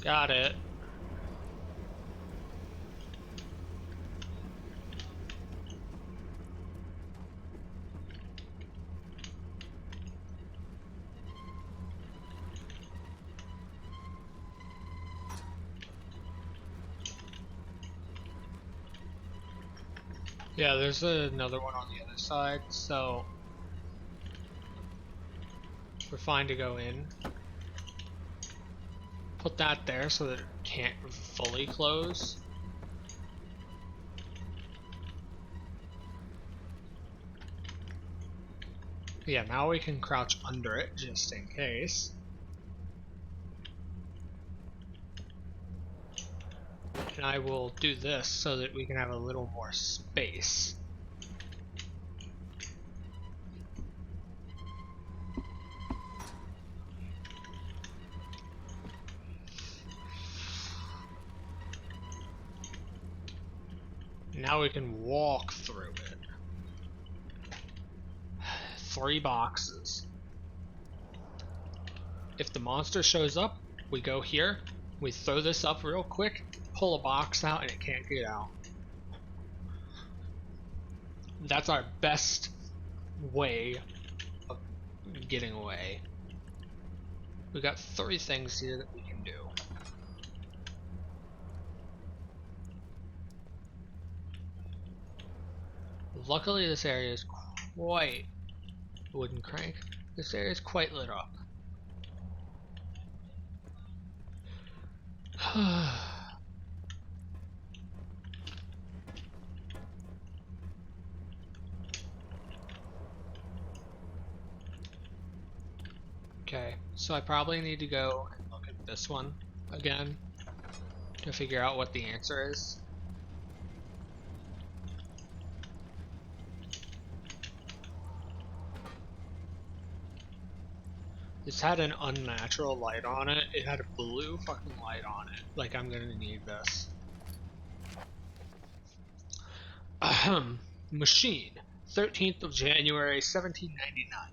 Got it. Yeah, there's another one on the other side, so we're fine to go in. Put that there so that it can't fully close. Yeah, now we can crouch under it just in case. And I will do this so that we can have a little more space. Now we can walk through it. 3 boxes. If the monster shows up, we go here, we throw this up real quick, pull a box out, and it can't get out. That's our best way of getting away. We got 3 things here that we can do. Luckily this area is quite wooden crank. This area is quite lit up. Okay, so I probably need to go and look at this one again to figure out what the answer is. This had an unnatural light on it. It had a blue fucking light on it. Like, I'm gonna need this. Ahem. Machine. 13th of January, 1799.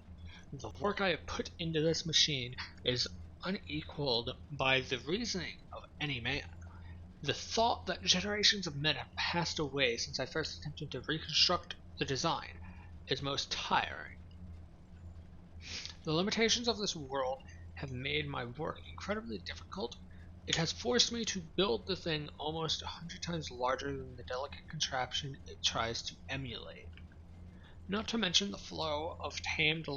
The work I have put into this machine is unequaled by the reasoning of any man. The thought that generations of men have passed away since I first attempted to reconstruct the design is most tiring. The limitations of this world have made my work incredibly difficult. It has forced me to build the thing almost 100 times larger than the delicate contraption it tries to emulate. Not to mention the flow of tamed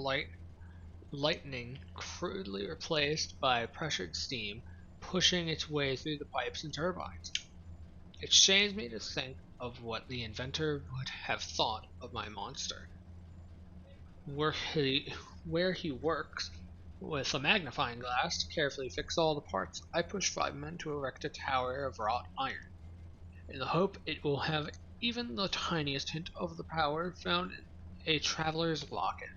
lightning crudely replaced by pressured steam pushing its way through the pipes and turbines. It shames me to think of what the inventor would have thought of my monster. Where he works with a magnifying glass to carefully fix all the parts, I push 5 men to erect a tower of wrought iron, in the hope it will have even the tiniest hint of the power found in a traveler's locket.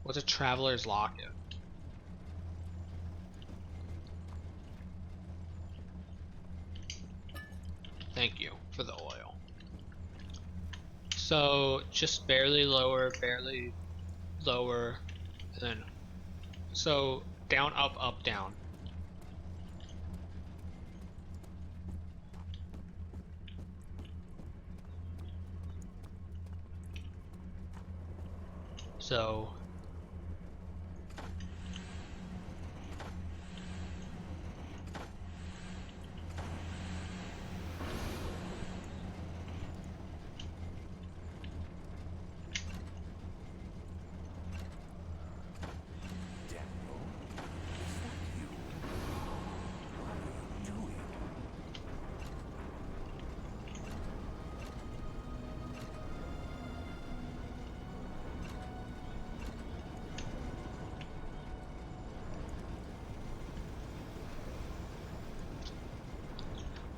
What's a traveler's locket? Thank you for the oil. So just barely lower, and then so down, up, up, down. So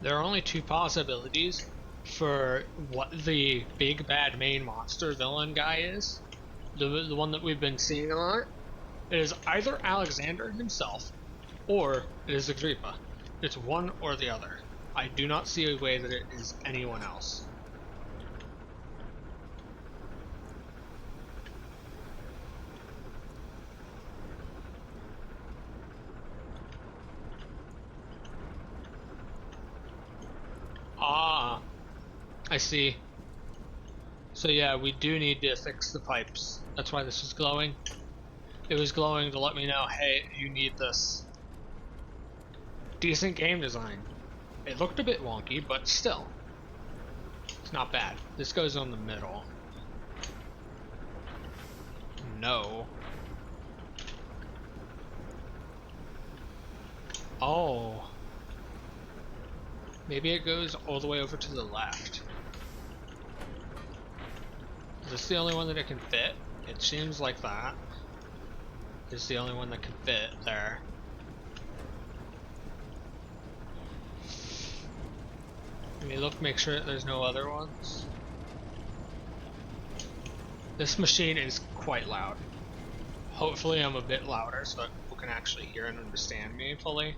there are only 2 possibilities for what the big bad main monster villain guy is. The one that we've been seeing a lot. It is either Alexander himself, or it is Agrippa. It's one or the other. I do not see a way that it is anyone else. Ah, I see. So yeah, we do need to fix the pipes. That's why this was glowing. It was glowing to let me know, hey, you need this. Decent game design. It looked a bit wonky, but still. It's not bad. This goes on the middle. No. Oh. Maybe it goes all the way over to the left. Is this the only one that it can fit? It seems like that. It's the only one that can fit there. Let me look, make sure there's no other ones. This machine is quite loud. Hopefully I'm a bit louder so that people can actually hear and understand me fully.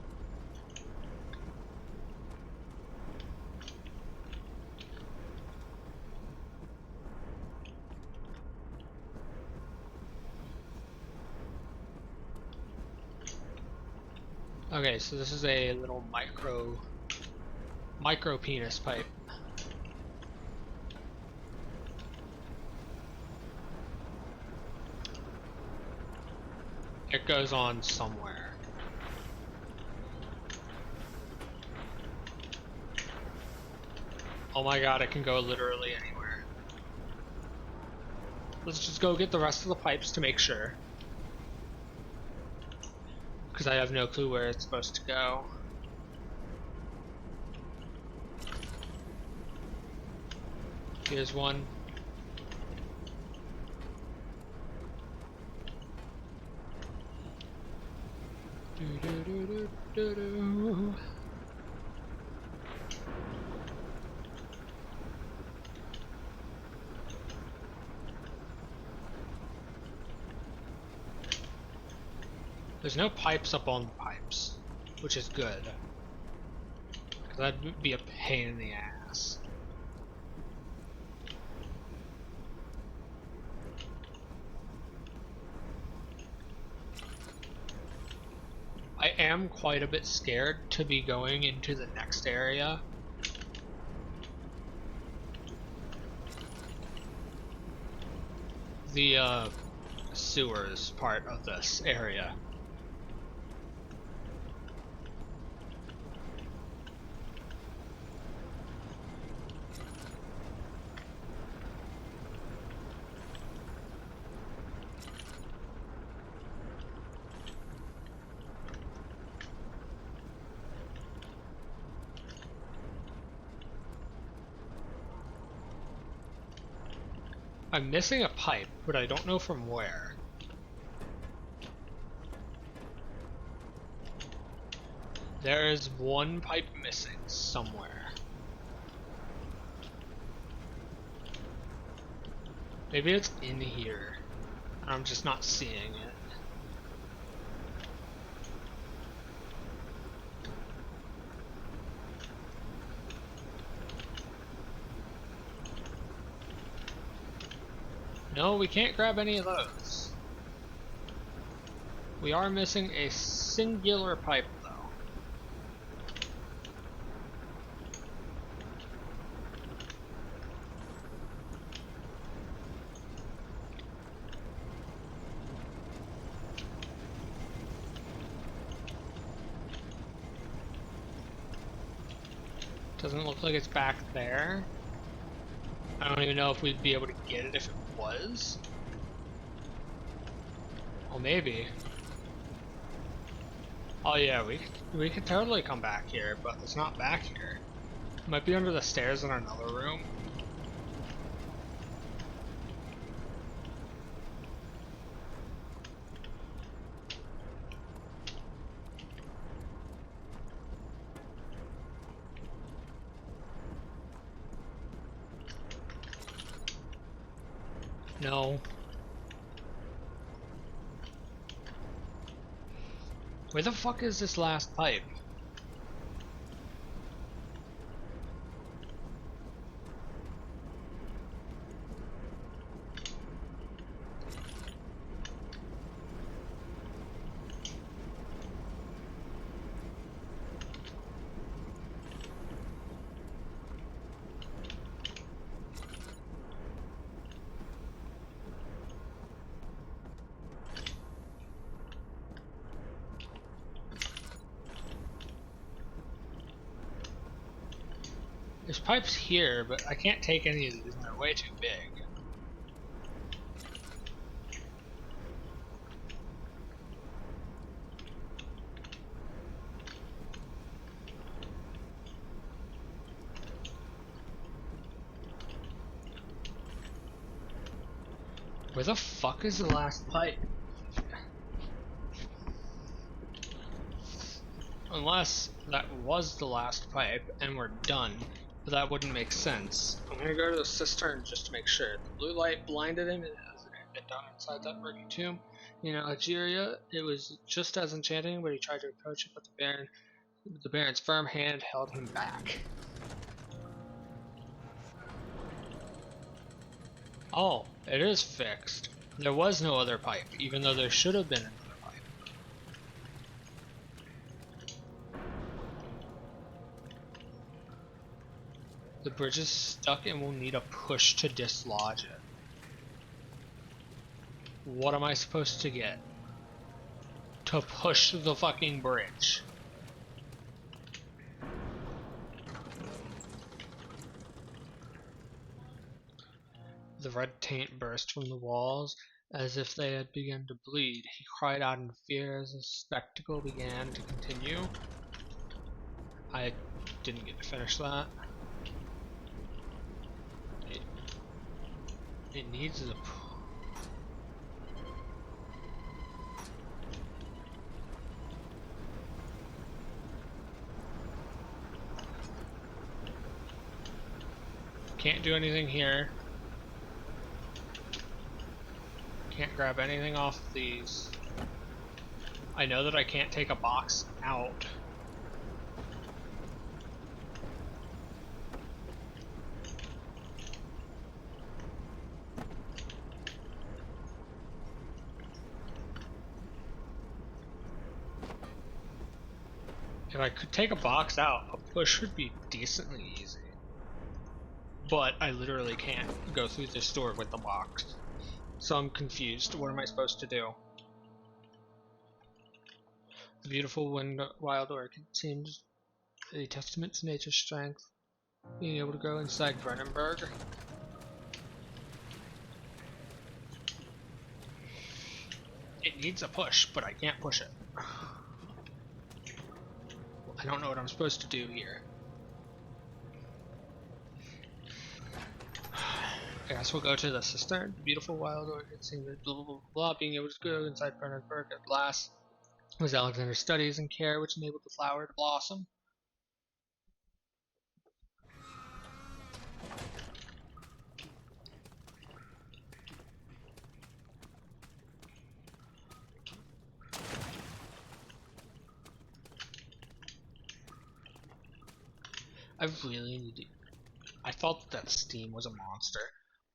Okay, so this is a little micro penis pipe. It goes on somewhere. Oh my god, it can go literally anywhere. Let's just go get the rest of the pipes to make sure. Because I have no clue where it's supposed to go. Here's one. There's no pipes up on the pipes, which is good. That'd be a pain in the ass. I am quite a bit scared to be going into the next area. The sewers part of this area. I'm missing a pipe, but I don't know from where. There is one pipe missing somewhere. Maybe it's in here. I'm just not seeing it. No, we can't grab any of those. We are missing a singular pipe, though. Doesn't look like it's back there. I don't even know if we'd be able to get it if it was. Well, maybe. Oh yeah, we could totally come back here, but it's not back here. It might be under the stairs in another room. No. Where the fuck is this last pipe? There's pipes here, but I can't take any of these and they're way too big. Where the fuck is the last pipe? Unless that was the last pipe and we're done, but that wouldn't make sense. I'm gonna go to the cistern just to make sure. The blue light blinded him as it had been done inside that murky tomb. In Algeria, it was just as enchanting, but he tried to approach it, but the Baron's firm hand held him back. Oh, it is fixed. There was no other pipe, even though there should have been another pipe. The bridge is stuck and will need a push to dislodge it. What am I supposed to get? To push the fucking bridge. The red taint burst from the walls as if they had begun to bleed. He cried out in fear as the spectacle began to continue. I didn't get to finish that. It needs a... Can't do anything here. Can't grab anything off of these. I know that I can't take a box out. If I could take a box out, a push would be decently easy. But I literally can't go through this door with the box. So I'm confused. What am I supposed to do? The beautiful wild orchid seems a testament to nature's strength. Being able to go inside Brennenburg. It needs a push, but I can't push it. I don't know what I'm supposed to do here. I guess we'll go to the cistern. The beautiful wild orchid seems blah blah blah blah. Being able to go inside Brennenburg at last was Alexander's studies and care which enabled the flower to blossom. I really need to... I thought that Steam was a monster.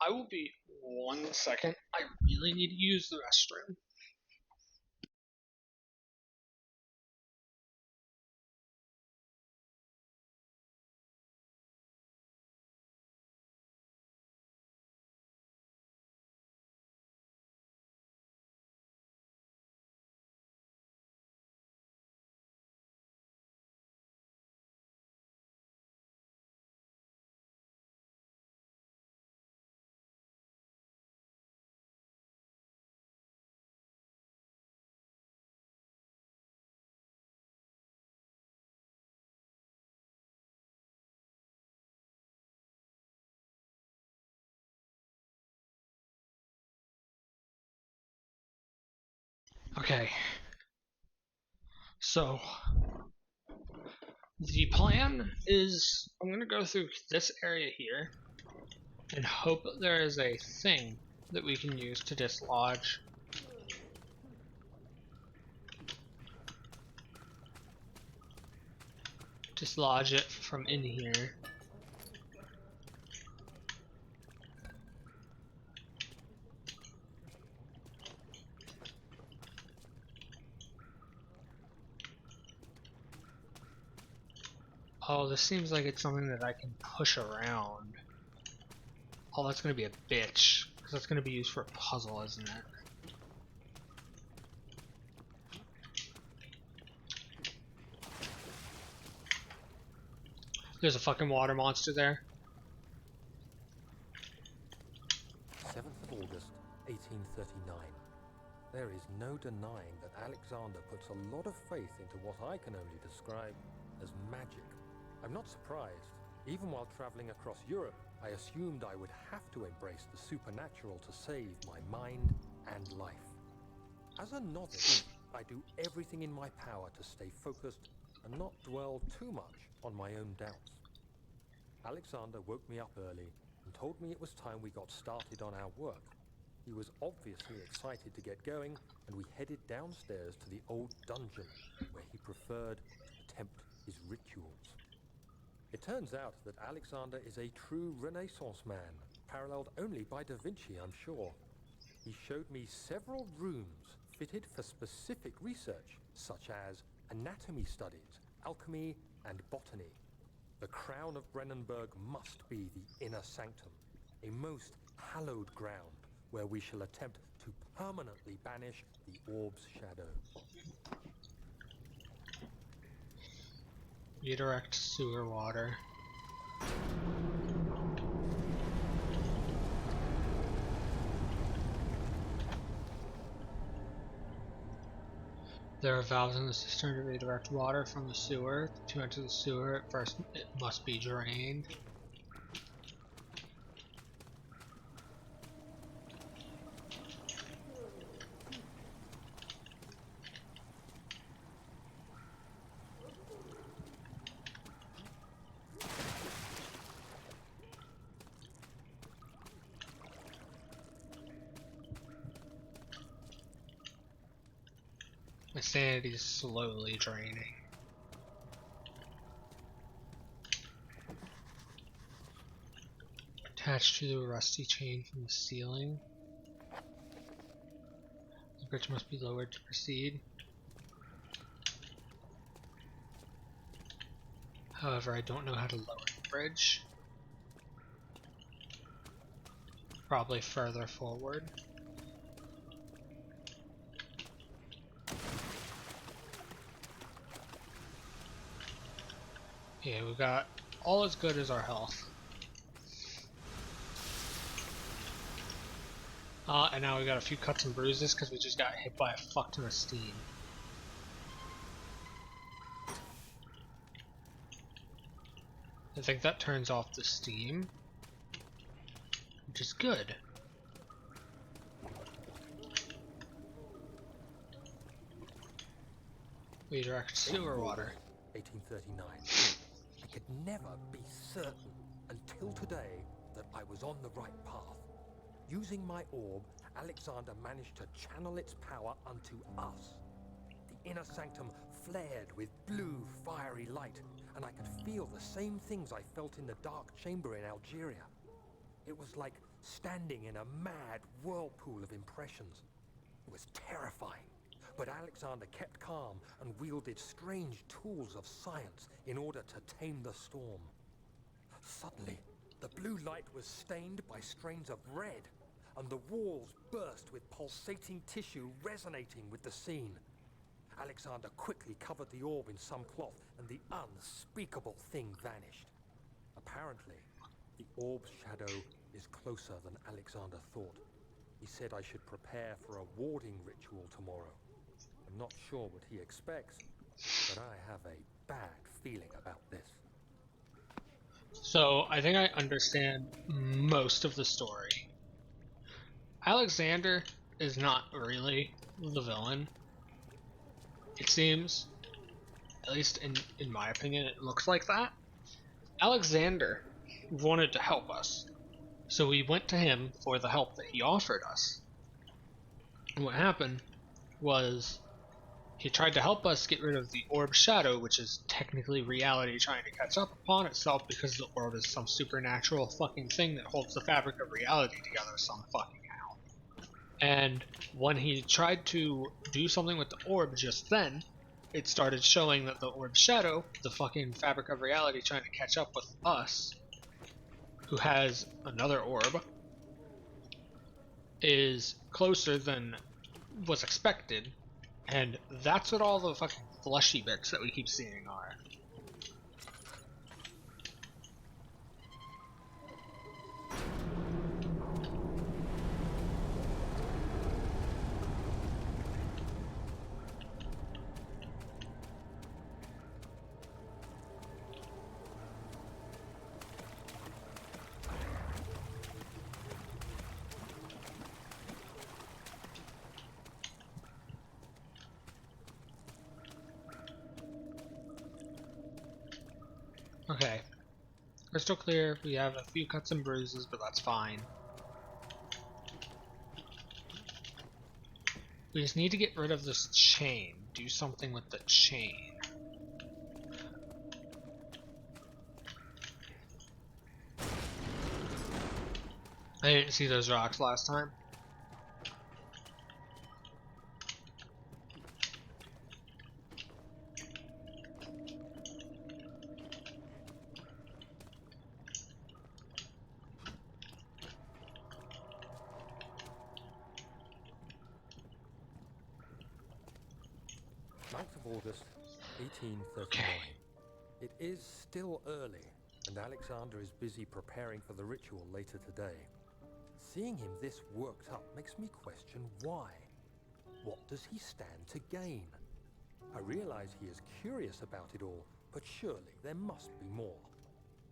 I will be 1 second. I really need to use the restroom. Okay. So, the plan is I'm going to go through this area here and hope that there is a thing that we can use to dislodge. Dislodge it from in here. Oh, this seems like it's something that I can push around. Oh, that's going to be a bitch, because that's going to be used for a puzzle, isn't it? There's a fucking water monster there. 7th of August, 1839. There is no denying that Alexander puts a lot of faith into what I can only describe as magic. I'm not surprised. Even while traveling across Europe, I assumed I would have to embrace the supernatural to save my mind and life. As a novice, I do everything in my power to stay focused and not dwell too much on my own doubts. Alexander woke me up early and told me it was time we got started on our work. He was obviously excited to get going, and we headed downstairs to the old dungeon, where he preferred to attempt his rituals. It turns out that Alexander is a true Renaissance man, paralleled only by Da Vinci, I'm sure. He showed me several rooms fitted for specific research, such as anatomy studies, alchemy, and botany. The crown of Brennenburg must be the inner sanctum, a most hallowed ground where we shall attempt to permanently banish the orb's shadow. Redirect sewer water. There are valves in the cistern to redirect water from the sewer. To enter the sewer, at first it must be drained. My sanity is slowly draining. Attached to the rusty chain from the ceiling. The bridge must be lowered to proceed. However, I don't know how to lower the bridge. Probably further forward. Yeah, we got all as good as our health. And now we got a few cuts and bruises because we just got hit by a fuck ton of steam. I think that turns off the steam, which is good. Redirect sewer water. 1839. I could never be certain until today that I was on the right path. Using my orb, Alexander managed to channel its power unto us. The inner sanctum flared with blue, fiery light, and I could feel the same things I felt in the dark chamber in Algeria. It was like standing in a mad whirlpool of impressions. It was terrifying. But Alexander kept calm and wielded strange tools of science in order to tame the storm. Suddenly, the blue light was stained by strains of red, and the walls burst with pulsating tissue resonating with the scene. Alexander quickly covered the orb in some cloth, and the unspeakable thing vanished. Apparently, the orb's shadow is closer than Alexander thought. He said I should prepare for a warding ritual tomorrow. I'm not sure what he expects, but I have a bad feeling about this. So, I think I understand most of the story. Alexander is not really the villain. It seems, at least in my opinion, it looks like that. Alexander wanted to help us, so we went to him for the help that he offered us. And what happened was he tried to help us get rid of the orb shadow, which is technically reality trying to catch up upon itself because the orb is some supernatural fucking thing that holds the fabric of reality together some fucking how. And when he tried to do something with the orb just then, it started showing that the orb shadow, the fucking fabric of reality trying to catch up with us, who has another orb, is closer than was expected. And that's what all the fucking fleshy bits that we keep seeing are. Okay. Crystal clear. We have a few cuts and bruises, but that's fine. We just need to get rid of this chain. Do something with the chain. I didn't see those rocks last time. August 1839. Okay. It is still early, and Alexander is busy preparing for the ritual later today. Seeing him this worked up makes me question why. What does he stand to gain? I realize he is curious about it all, but surely there must be more.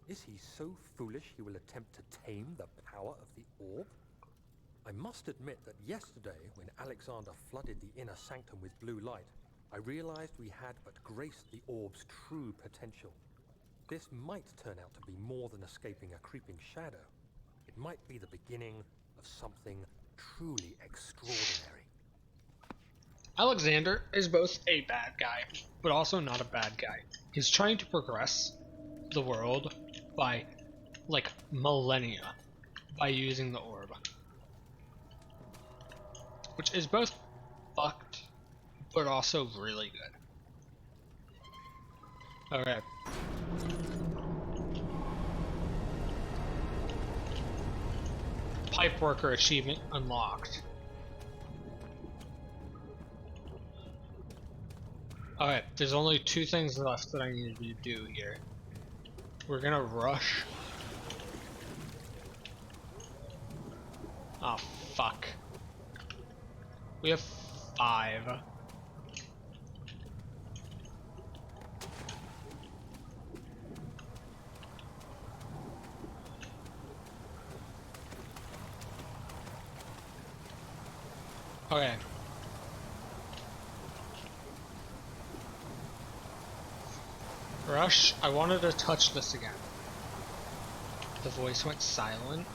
Is he so foolish he will attempt to tame the power of the orb? I must admit that yesterday, when Alexander flooded the inner sanctum with blue light, I realized we had but graced the orb's true potential. This might turn out to be more than escaping a creeping shadow. It might be the beginning of something truly extraordinary. Alexander is both a bad guy, but also not a bad guy. He's trying to progress the world by, like, millennia by using the orb. Which is both fucked, but also really good. Okay. Pipe worker achievement unlocked. Alright, there's only two things left that I need to do here. We're gonna rush. Oh, fuck. We have 5. Okay. Rush, I wanted to touch this again. The voice went silent.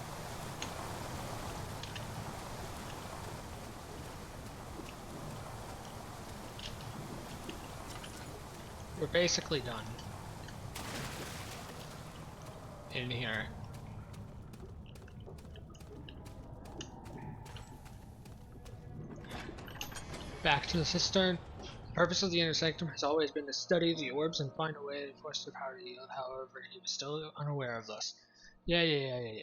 We're basically done. In here. Back to the cistern. The purpose of the inner sanctum has always been to study the orbs and find a way to force their power to yield. However, he was still unaware of this. Yeah.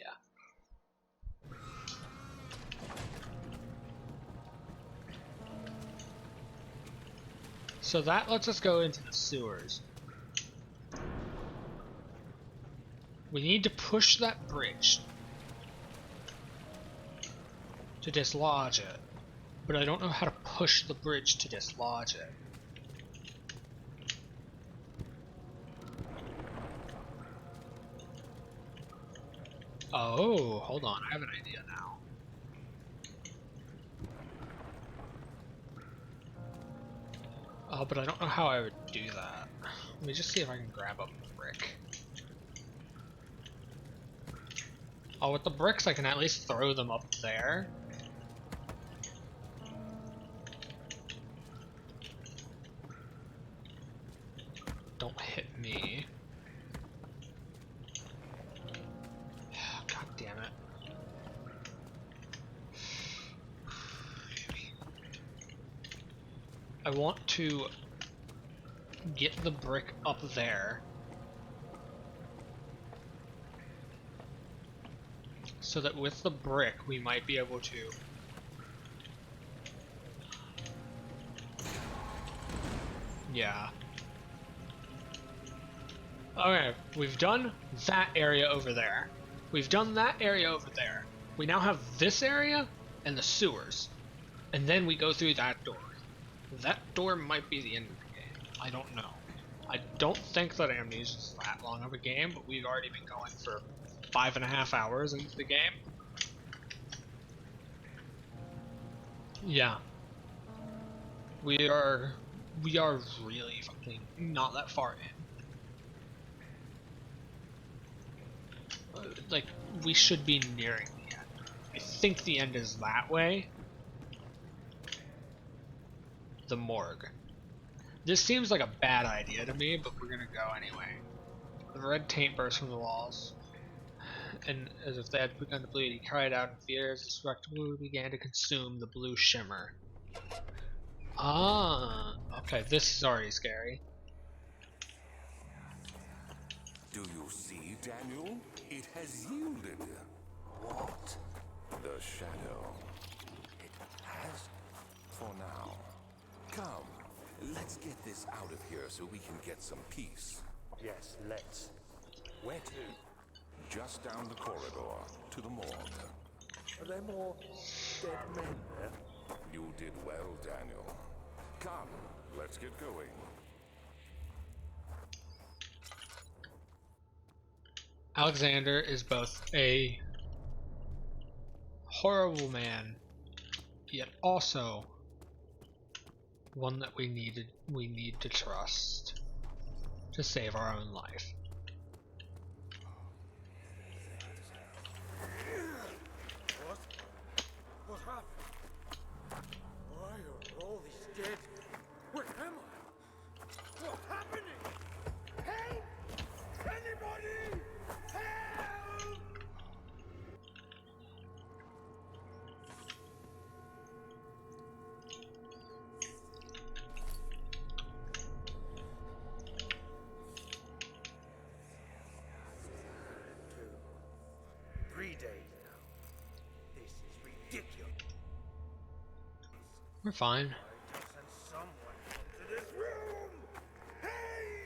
So that lets us go into the sewers. We need to push that bridge to dislodge it, but I don't know how to push the bridge to dislodge it. Oh, hold on, I have an idea now. But I don't know how I would do that. Let me just see if I can grab a brick. Oh, with the bricks I can at least throw them up there. Don't hit me. God damn it. I want to get the brick up there so that with the brick we might be able to Okay, we've done that area over there. We've done that area over there. We now have this area and the sewers. And then we go through that door. That door might be the end of the game. I don't know. I don't think that Amnesia is that long of a game, but we've already been going for 5.5 hours into the game. Yeah. We are really fucking not that far in. Like, we should be nearing the end. I think the end is that way. The morgue. This seems like a bad idea to me, but we're gonna go anyway. The red taint burst from the walls, and as if they had begun to bleed, he cried out in fear as the spectacle began to consume the blue shimmer. Ah, okay, this is already scary. Do you see, Daniel? It has yielded. What? The shadow. It has? For now. Come, let's get this out of here so we can get some peace. Yes, let's. Where to? Just down the corridor, to the morgue. Are there more dead men there? You did well, Daniel. Come, let's get going. Alexander is both a horrible man, yet also one that we need to trust to save our own life. What happened? Why are all these dead? Where am I? What's happening? Help! Anybody! Help! Three days now. This is ridiculous. We're fine. Why doesn't someone come to this room? Hey!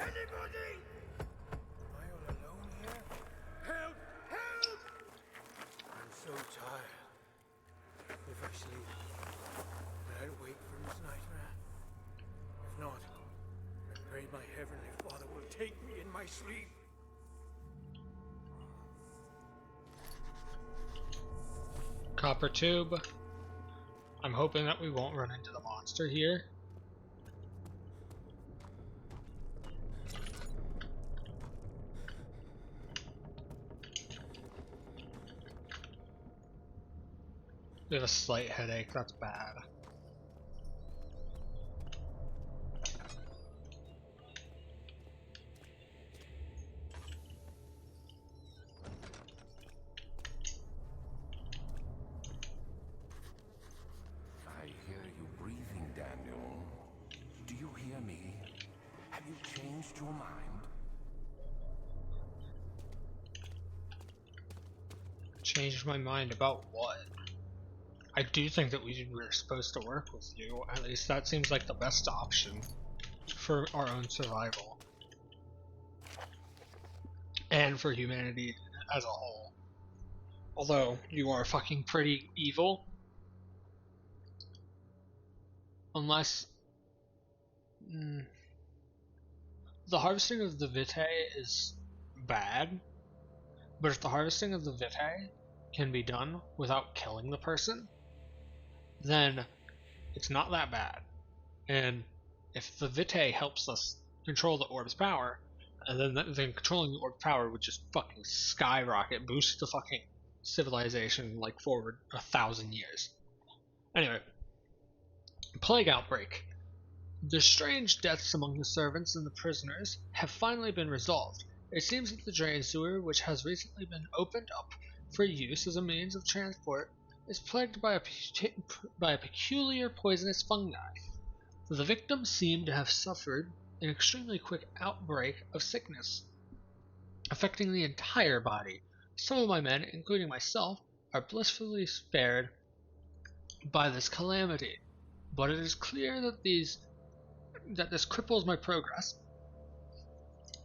Anybody? Am I all alone here? Help! Help! I'm so tired. If I sleep, will I wake from this nightmare? If not, I pray my Heavenly Father will take me in my sleep. Copper tube. I'm hoping that we won't run into the monster here. We have a slight headache, that's bad. I hear you breathing, Daniel. Do you hear me? Have you changed your mind? Changed my mind about what? I do think that we were supposed to work with you. At least that seems like the best option for our own survival. And for humanity as a whole. Although, you are fucking pretty evil. Unless... the harvesting of the Vitae is bad. But if the harvesting of the Vitae can be done without killing the person, then it's not that bad. And if the Vitae helps us control the orb's power, and then controlling the orb's power would just fucking skyrocket, boost the fucking civilization like forward 1,000 years. Anyway, plague outbreak. The strange deaths among the servants and the prisoners have finally been resolved. It seems that the drain sewer, which has recently been opened up for use as a means of transport, is plagued by a peculiar poisonous fungi. The victims seem to have suffered an extremely quick outbreak of sickness, affecting the entire body. Some of my men, including myself, are blissfully spared by this calamity, but it is clear that this cripples my progress.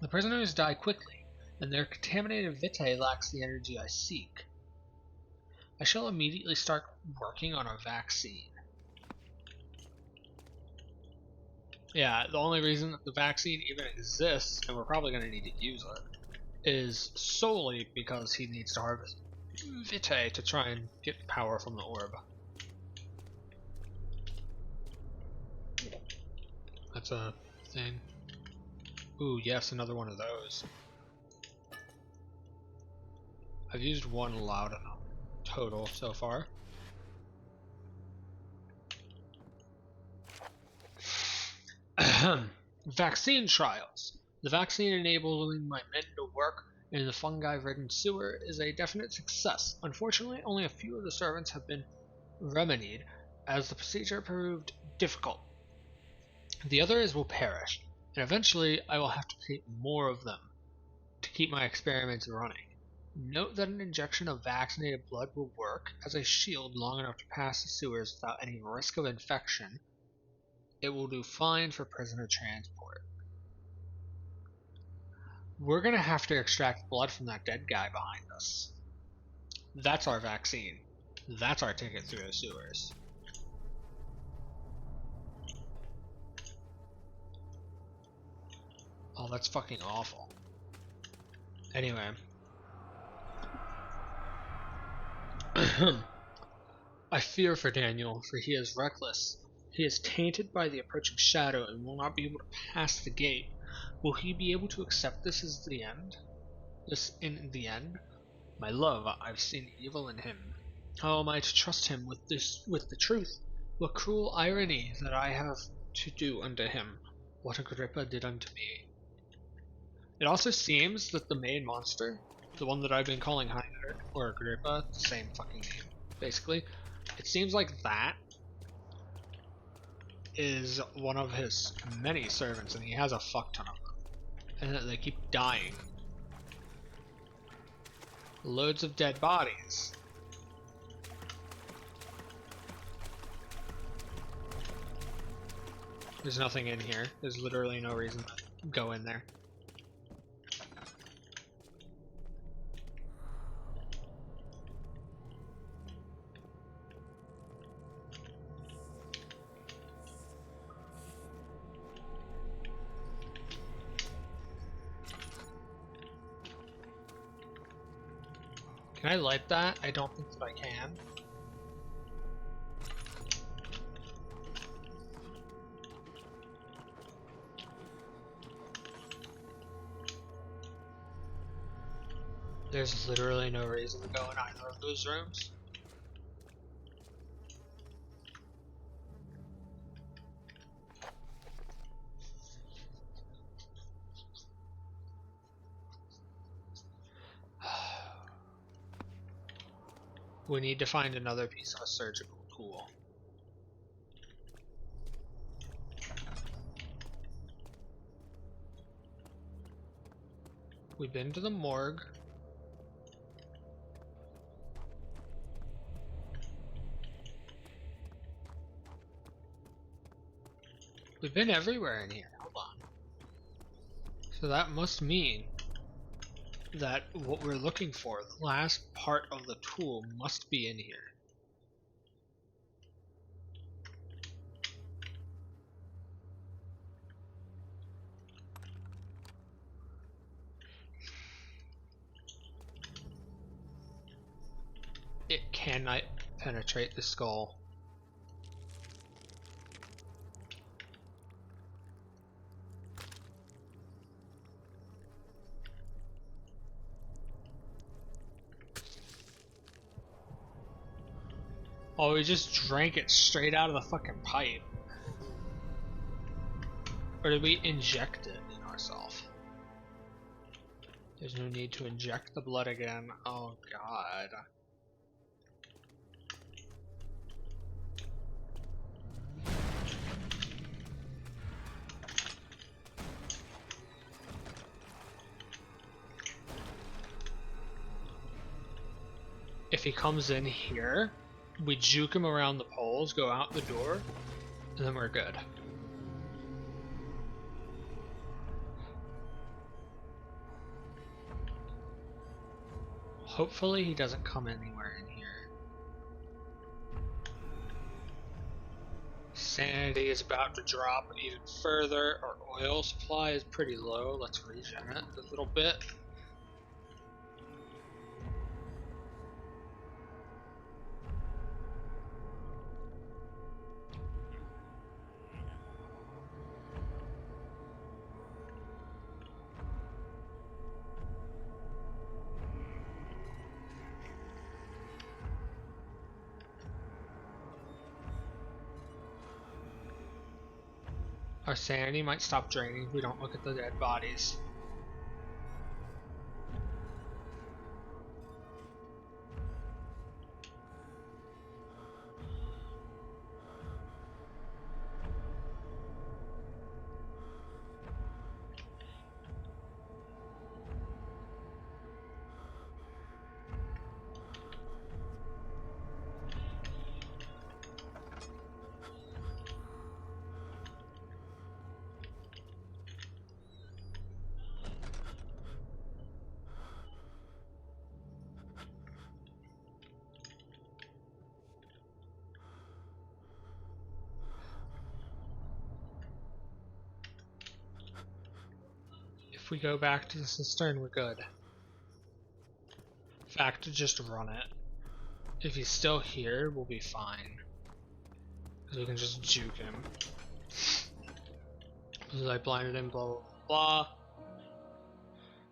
The prisoners die quickly, and their contaminated vitae lacks the energy I seek. I shall immediately start working on a vaccine. Yeah, the only reason that the vaccine even exists, and we're probably going to need to use it, is solely because he needs to harvest vitae to try and get power from the orb. That's a thing. Ooh, yes, another one of those. I've used one loud total so far. Vaccine trials. The vaccine enabling my men to work in the fungi-ridden sewer is a definite success. Unfortunately, only a few of the servants have been remedied, as the procedure proved difficult. The others will perish, and eventually I will have to create more of them to keep my experiments running. Note that an injection of vaccinated blood will work as a shield long enough to pass the sewers without any risk of infection. It will do fine for prisoner transport. We're gonna have to extract blood from that dead guy behind us. That's our vaccine. That's our ticket through the sewers. Oh, that's fucking awful. Anyway. I fear for Daniel, for he is reckless. He is tainted by the approaching shadow and will not be able to pass the gate. Will he be able to accept this as the end? This in the end? My love, I've seen evil in him. How am I to trust him with the truth? What cruel irony that I have to do unto him, what Agrippa did unto me. It also seems that the main monster, the one that I've been calling Heinrich, or Agrippa, same fucking name, basically, it seems like that is one of his many servants, and he has a fuck ton of them. And that they keep dying. Loads of dead bodies. There's nothing in here. There's literally no reason to go in there. Can I light that? I don't think that I can. There's literally no reason to go in either of those rooms. We need to find another piece of a surgical tool. We've been to the morgue. We've been everywhere in here. Hold on. So that must mean that what we're looking for, the last part of the tool, must be in here. It cannot penetrate the skull. Oh, we just drank it straight out of the fucking pipe. Or did we inject it in ourselves? There's no need to inject the blood again. Oh god. If he comes in here, we juke him around the poles, go out the door, and then we're good. Hopefully he doesn't come anywhere in here. Sanity is about to drop even further. Our oil supply is pretty low. Let's regen it a little bit. Our sanity might stop draining if we don't look at the dead bodies. If we go back to the cistern, we're good. In fact, just run it. If he's still here, we'll be fine. Because we can just juke him. Because I blinded him, blah, blah, blah.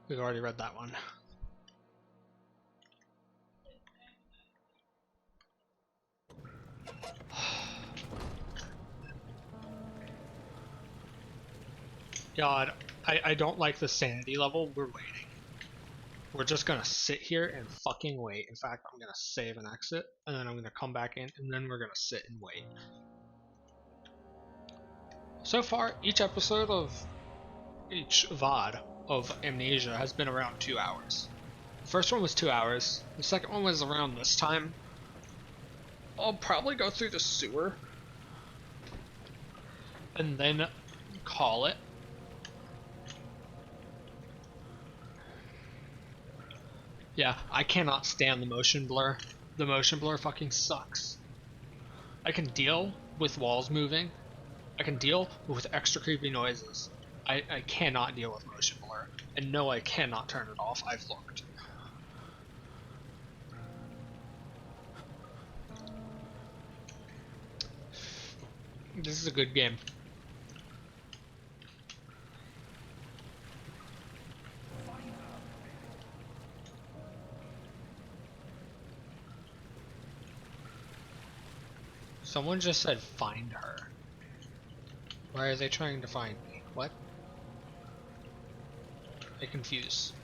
We've already read that one. God, I don't like the sanity level. We're waiting. We're just gonna sit here and fucking wait. In fact, I'm gonna save and exit, and then I'm gonna come back in, and then we're gonna sit and wait. So far, each episode of each VOD of Amnesia has been around 2 hours. The first one was 2 hours. The second one was around this time. I'll probably go through the sewer and then call it. Yeah, I cannot stand the motion blur. The motion blur fucking sucks. I can deal with walls moving. I can deal with extra creepy noises. I cannot deal with motion blur. And no, I cannot turn it off. I've looked. This is a good game. Someone just said find her. Why are they trying to find me? What? I'm confused.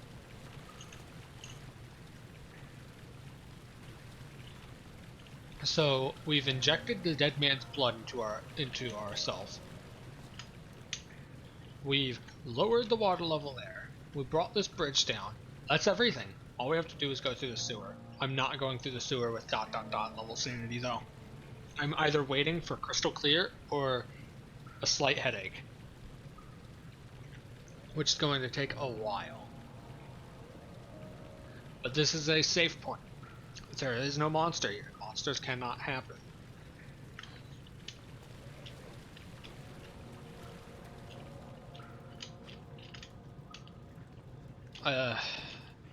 So we've injected the dead man's blood into ourselves. We've lowered the water level there. We brought this bridge down. That's everything. All we have to do is go through the sewer. I'm not going through the sewer with ... level sanity though. I'm either waiting for crystal clear or a slight headache, which is going to take a while. But this is a safe point. There is no monster here. Monsters cannot happen.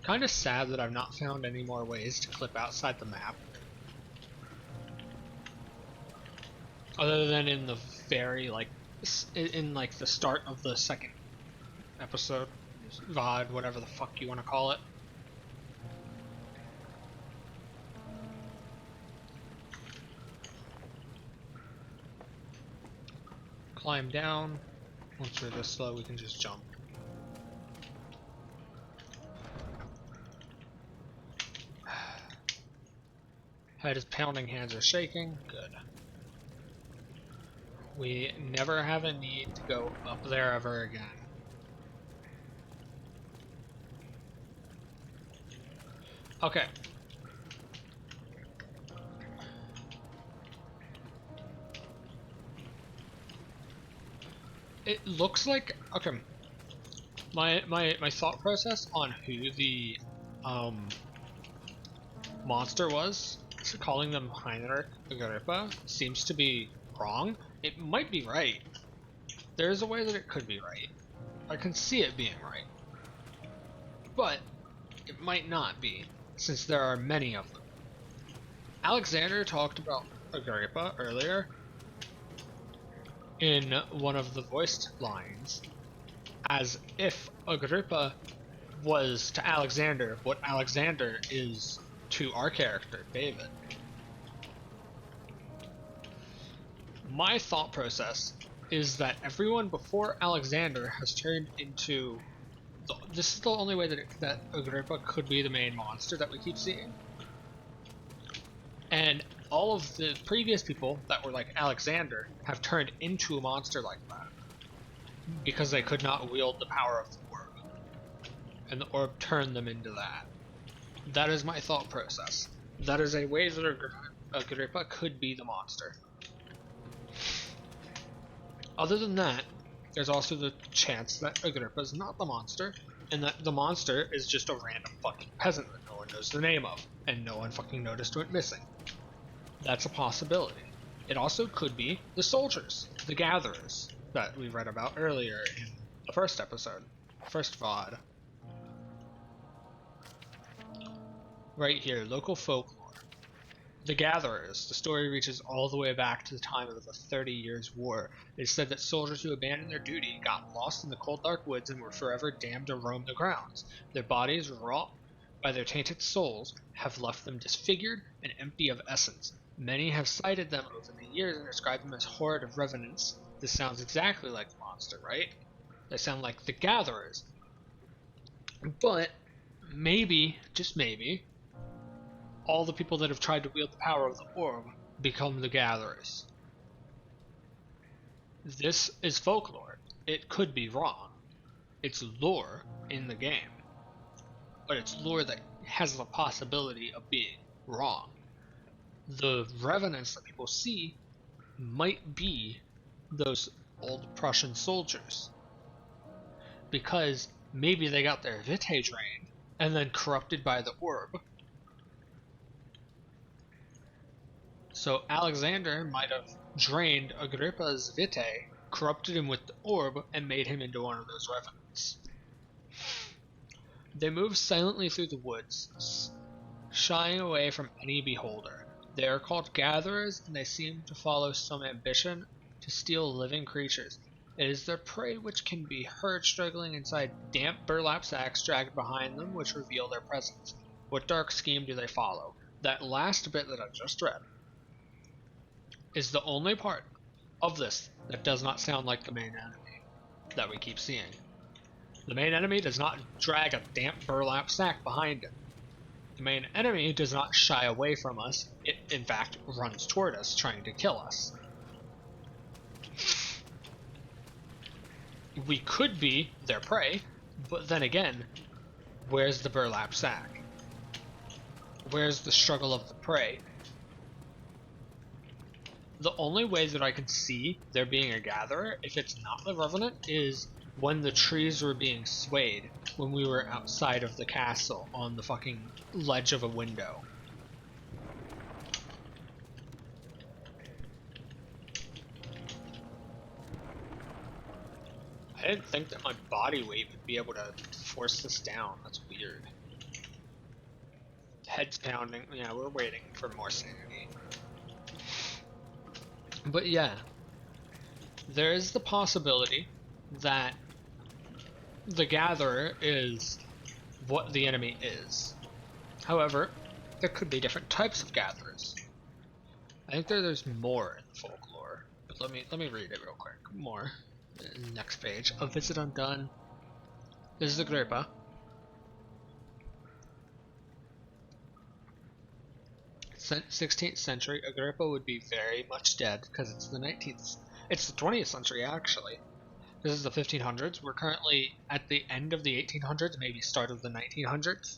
Kind of sad that I've not found any more ways to clip outside the map. Other than in the very, in the start of the second episode, VOD, whatever the fuck you want to call it. Climb down. Once we're this slow, we can just jump. Head is pounding, hands are shaking. Good. We never have a need to go up there ever again. Okay. It looks like, okay, my thought process on who the monster was, so calling them Heinrich Agrippa seems to be wrong. It might be right. There is a way that it could be right. I can see it being right. But it might not be, since there are many of them. Alexander talked about Agrippa earlier in one of the voiced lines, as if Agrippa was to Alexander what Alexander is to our character, David. My thought process is that everyone before Alexander has turned into... This is the only way that Agrippa could be the main monster that we keep seeing. And all of the previous people that were like Alexander have turned into a monster like that. Because they could not wield the power of the orb. And the orb turned them into that. That is my thought process. That is a way that Agrippa could be the monster. Other than that, there's also the chance that Agrippa is not the monster, and that the monster is just a random fucking peasant that no one knows the name of, and no one fucking noticed went missing. That's a possibility. It also could be the soldiers, the gatherers, that we read about earlier in the first episode, first VOD. Right here, local folklore. The Gatherers. The story reaches all the way back to the time of the 30 Years' War. It is said that soldiers who abandoned their duty got lost in the cold dark woods and were forever damned to roam the grounds. Their bodies, wrought by their tainted souls, have left them disfigured and empty of essence. Many have cited them over the years and described them as horrid revenants. This sounds exactly like the monster, right? They sound like the Gatherers. But maybe, just maybe, all the people that have tried to wield the power of the orb become the Gatherers. This is folklore. It could be wrong. It's lore in the game. But it's lore that has the possibility of being wrong. The revenants that people see might be those old Prussian soldiers. Because maybe they got their vitae drained and then corrupted by the orb. So Alexander might have drained Agrippa's vitae, corrupted him with the orb, and made him into one of those revenants. They move silently through the woods, shying away from any beholder. They are called gatherers, and they seem to follow some ambition to steal living creatures. It is their prey which can be heard struggling inside damp burlap sacks dragged behind them, which reveal their presence. What dark scheme do they follow? That last bit that I just read is the only part of this that does not sound like the main enemy that we keep seeing. The main enemy does not drag a damp burlap sack behind it. The main enemy does not shy away from us. It, in fact, runs toward us, trying to kill us. We could be their prey, but then again, where's the burlap sack? Where's the struggle of the prey? The only way that I can see there being a gatherer, if it's not the Revenant, is when the trees were being swayed when we were outside of the castle on the fucking ledge of a window. I didn't think that my body weight would be able to force this down. That's weird. Head's pounding. Yeah, we're waiting for more sanity. But yeah, there is the possibility that the Gatherer is what the enemy is. However, there could be different types of Gatherers. I think there's more in the folklore. But let me read it real quick. More. Next page. A visit undone. This is Agrippa. In 16th century, Agrippa would be very much dead because it's the 19th. It's the 20th century actually. This is the 1500s. We're currently at the end of the 1800s, maybe start of the 1900s.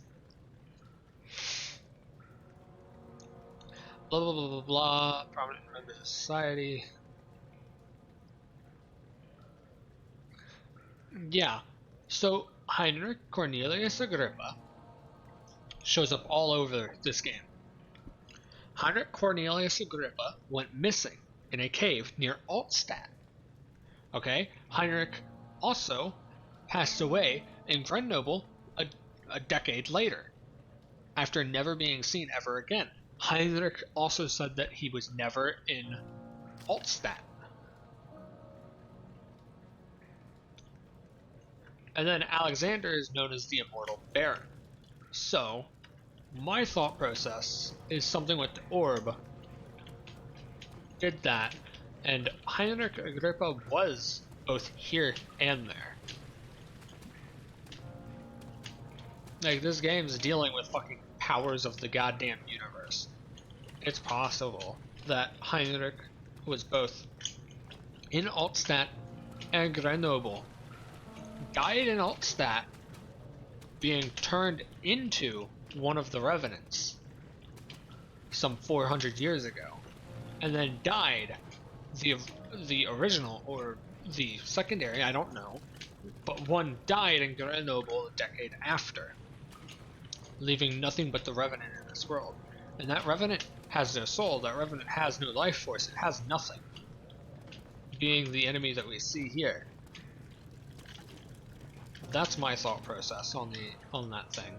Blah blah blah blah blah. Prominent members of society. Yeah. So Heinrich Cornelius Agrippa shows up all over this game. Heinrich Cornelius Agrippa went missing in a cave near Altstadt. Okay? Heinrich also passed away in Grenoble a decade later, after never being seen ever again. Heinrich also said that he was never in Altstadt. And then Alexander is known as the Immortal Baron. So, my thought process is something with the orb did that, and Heinrich Agrippa was both here and there. Like, this game's dealing with fucking powers of the goddamn universe. It's possible that Heinrich was both in Altstadt and Grenoble, died in Altstadt, being turned into one of the Revenants some 400 years ago, and then died, the original or the secondary, I don't know, but one died in Grenoble a decade after, leaving nothing but the Revenant in this world. And that Revenant has no soul, that Revenant has no life force, it has nothing, being the enemy that we see here. That's my thought process on that thing.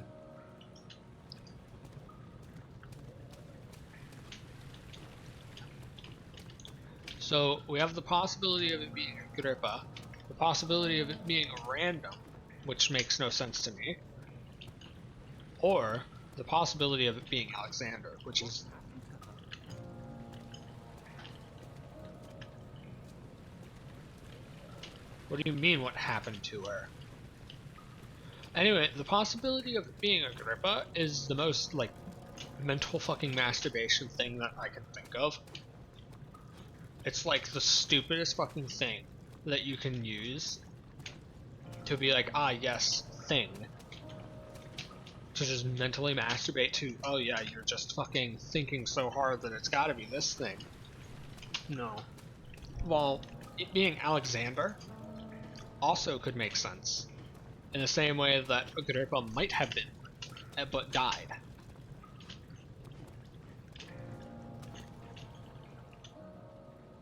So we have the possibility of it being Agrippa, the possibility of it being random, which makes no sense to me, or the possibility of it being Alexander, which is... What do you mean, what happened to her? Anyway, the possibility of it being Agrippa is the most, like, mental fucking masturbation thing that I can think of. It's like the stupidest fucking thing that you can use to be like, ah, yes, thing. To just mentally masturbate to, oh yeah, you're just fucking thinking so hard that it's gotta be this thing. No. Well, it being Alexander also could make sense. In the same way that Agrippa might have been, but died.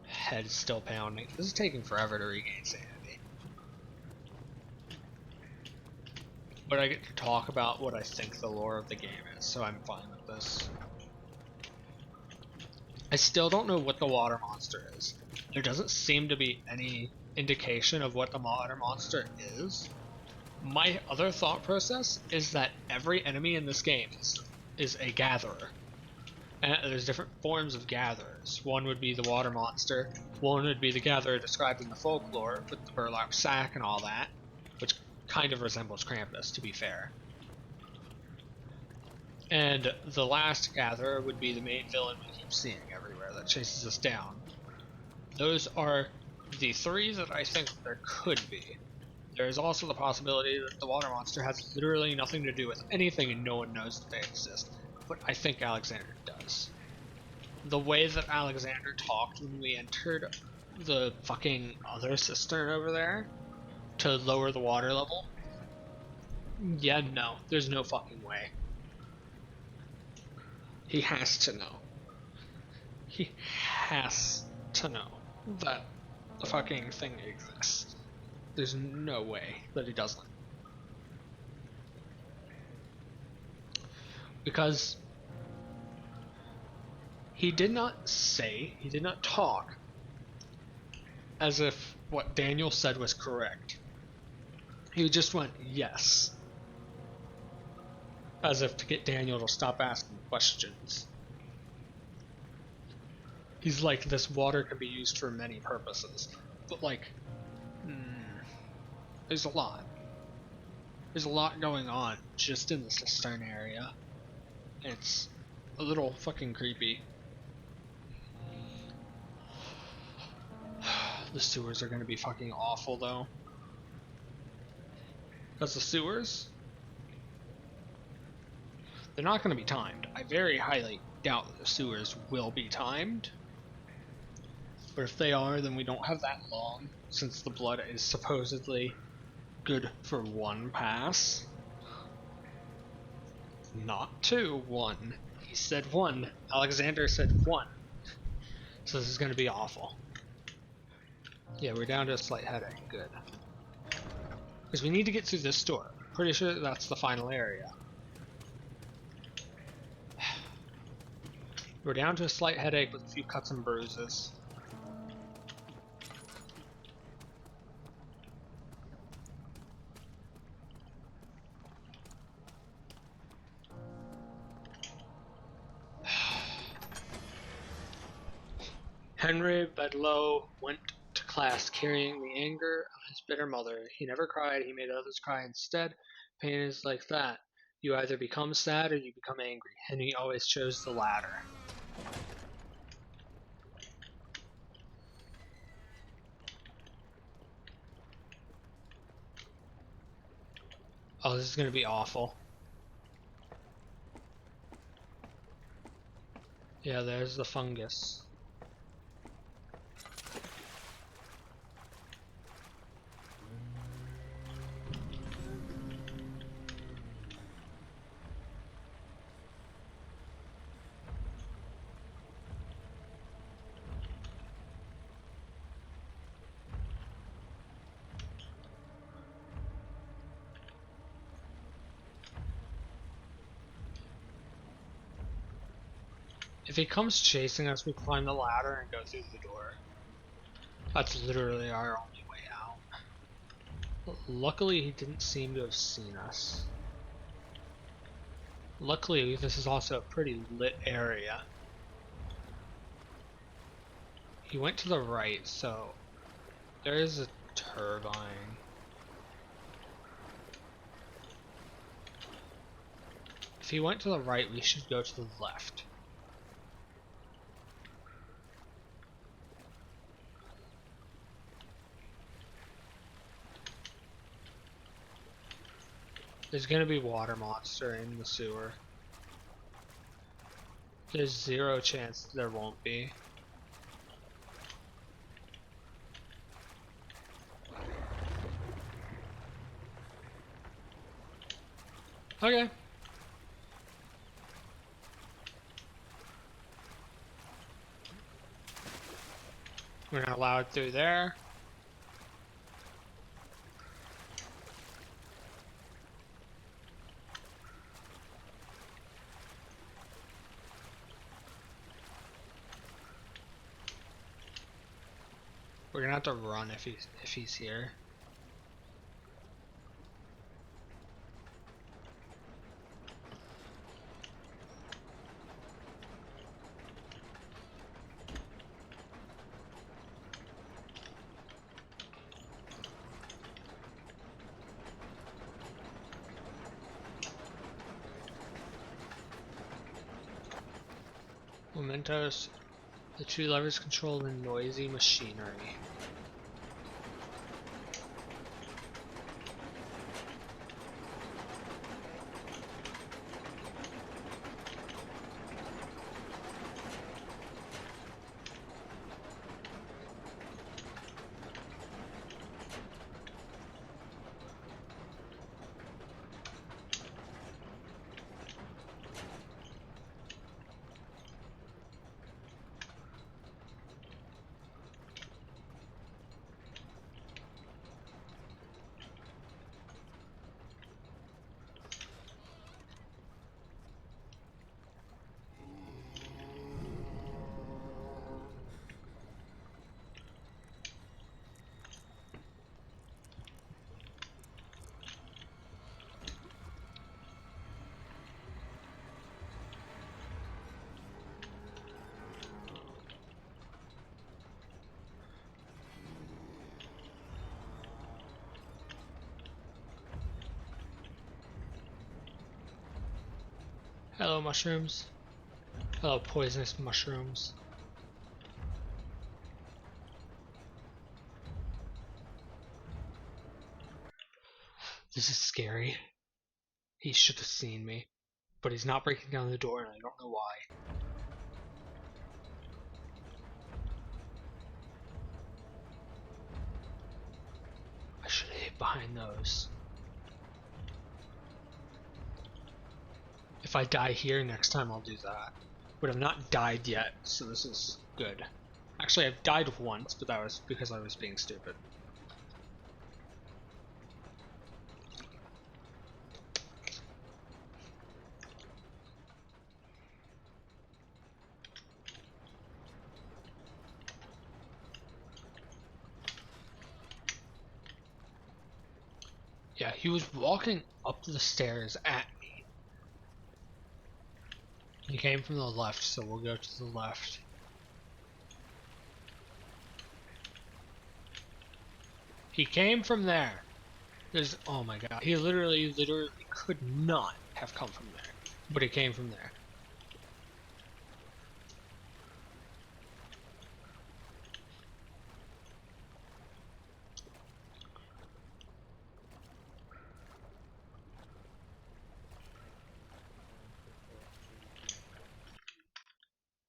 Head is still pounding. This is taking forever to regain sanity. But I get to talk about what I think the lore of the game is, so I'm fine with this. I still don't know what the water monster is. There doesn't seem to be any indication of what the water monster is. My other thought process is that every enemy in this game is a gatherer. And there's different forms of gatherers. One would be the water monster, one would be the gatherer described in the folklore with the burlap sack and all that, which kind of resembles Krampus, to be fair. And the last gatherer would be the main villain we keep seeing everywhere that chases us down. Those are the three that I think there could be. There's also the possibility that the water monster has literally nothing to do with anything and no one knows that they exist. But I think Alexander does. The way that Alexander talked when we entered the fucking other cistern over there to lower the water level. Yeah, no. There's no fucking way. He has to know. He has to know that the fucking thing exists. There's no way that he doesn't. Because he did not talk as if what Daniel said was correct. He just went, yes. As if to get Daniel to stop asking questions. He's like, this water can be used for many purposes. But like, there's a lot. There's a lot going on just in the cistern area. It's a little fucking creepy. The sewers are gonna be fucking awful though. Because the sewers, they're not gonna be timed. I very highly doubt that the sewers will be timed. But if they are, then we don't have that long, since the blood is supposedly good for one pass. Not two, one. He said 1. Alexander said 1. So this is going to be awful. Yeah, we're down to a slight headache. Good. Because we need to get through this door. Pretty sure that's the final area. We're down to a slight headache with a few cuts and bruises. Henry Bedloe went to class carrying the anger of his bitter mother. He never cried, he made others cry instead. Pain is like that. You either become sad or you become angry, and he always chose the latter. Oh, this is going to be awful. Yeah, there's the fungus. If he comes chasing us, we climb the ladder and go through the door. That's literally our only way out. Luckily, he didn't seem to have seen us. Luckily, this is also a pretty lit area. He went to the right, so there is a turbine. If he went to the right, we should go to the left. There's gonna be water monster in the sewer. There's 0 chance there won't be. Okay. We're not allowed through there. We're gonna have to run if he's here. Mementos. The 2 levers control the noisy machinery. Hello, mushrooms. Hello, poisonous mushrooms. This is scary. He should have seen me. But he's not breaking down the door and I don't know why. I should have hid behind those. If If I die here next time, I'll do that. But I've not died yet, so this is good. Actually, I've died once, but that was because I was being stupid. Yeah, he was walking up the stairs at me. He came from the left, so we'll go to the left. He came from there. There's, oh my god, he literally could not have come from there, but he came from there.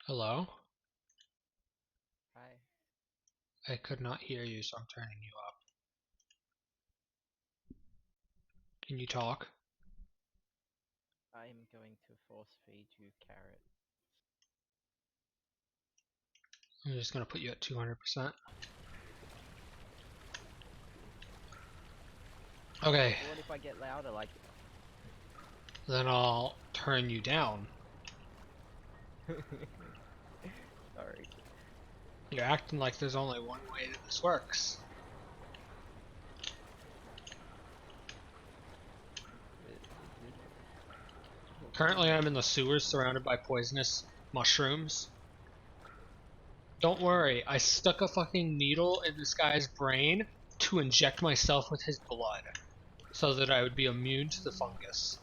Hello? Hi. I could not hear you, so I'm turning you up. Can you talk? I'm going to force feed you carrot. I'm just gonna put you at 200%. Okay, What if I get louder like... then I'll turn you down. Sorry. You're acting like there's only one way that this works. Currently I'm in the sewers surrounded by poisonous mushrooms. Don't worry, I stuck a fucking needle in this guy's brain to inject myself with his blood, so that I would be immune to the fungus.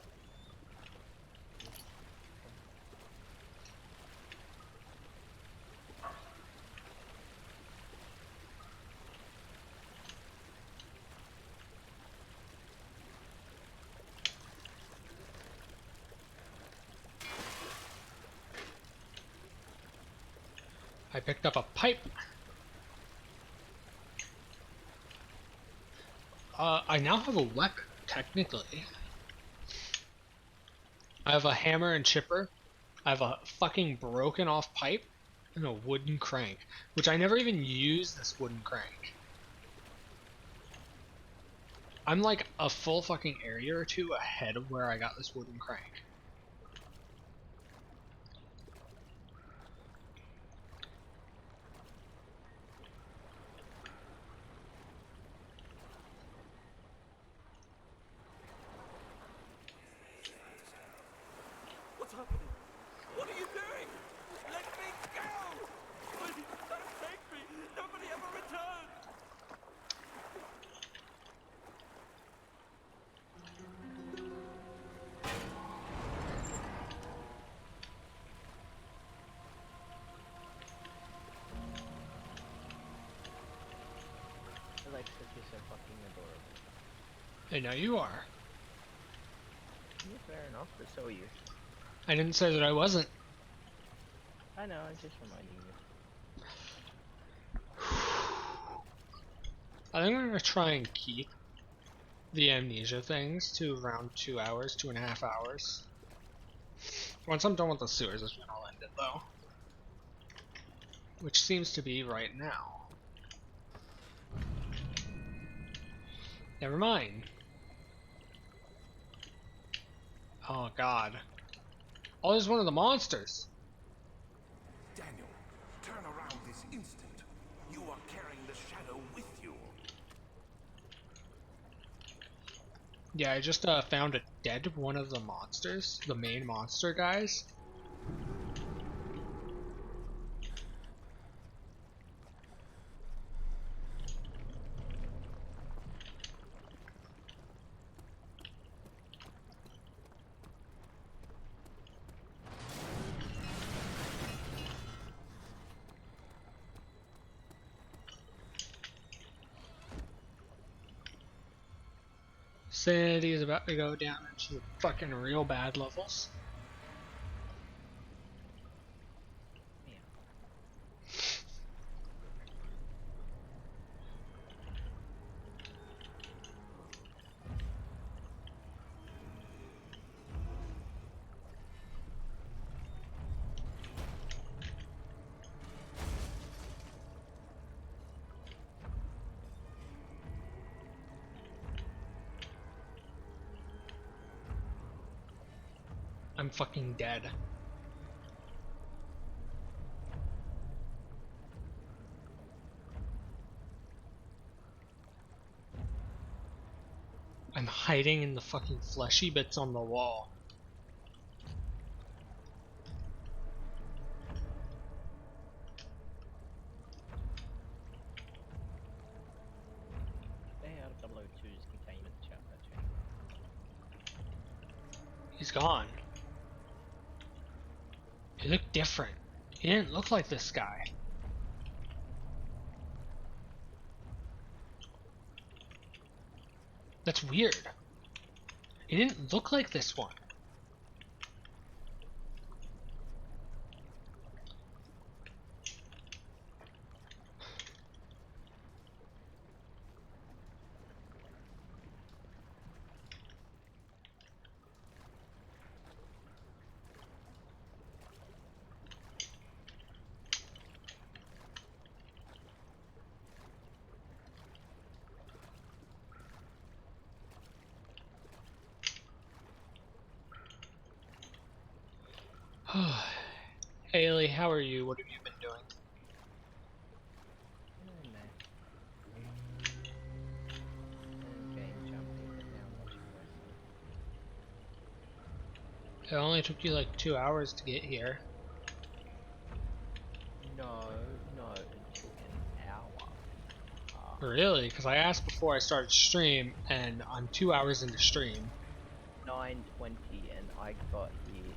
I picked up a pipe. I now have a weapon, technically. I have a hammer and chipper. I have a fucking broken off pipe and a wooden crank, which I never even used this wooden crank. I'm like a full fucking area or two ahead of where I got this wooden crank. What's happening? What are you doing? Let me go! Please, don't take me! Nobody ever returns! Alexa, you're so fucking adorable. And now you are. Yeah, fair enough, but so are you. I didn't say that I wasn't. I know, I'm just reminding you. I think I'm gonna try and keep the amnesia things to around 2 hours, 2.5 hours. Once I'm done with the sewers, that's when I'll end it though. Which seems to be right now. Never mind. Oh god. Oh, there's one of the monsters. Daniel, turn around this instant. You are carrying the shadow with you. Yeah, I just found a dead one of the monsters, the main monster guys. Sanity is about to go down into fucking real bad levels. Yeah. I'm fucking dead. I'm hiding in the fucking fleshy bits on the wall. Stay out of 002's containment chamber. He's gone. He looked different. He didn't look like this guy. That's weird. He didn't look like this one. Haley, how are you? What have you been doing? It only took you like 2 hours to get here. No, it took an hour. Really? Because I asked before I started stream, and I'm 2 hours into stream. 9:20, and I got here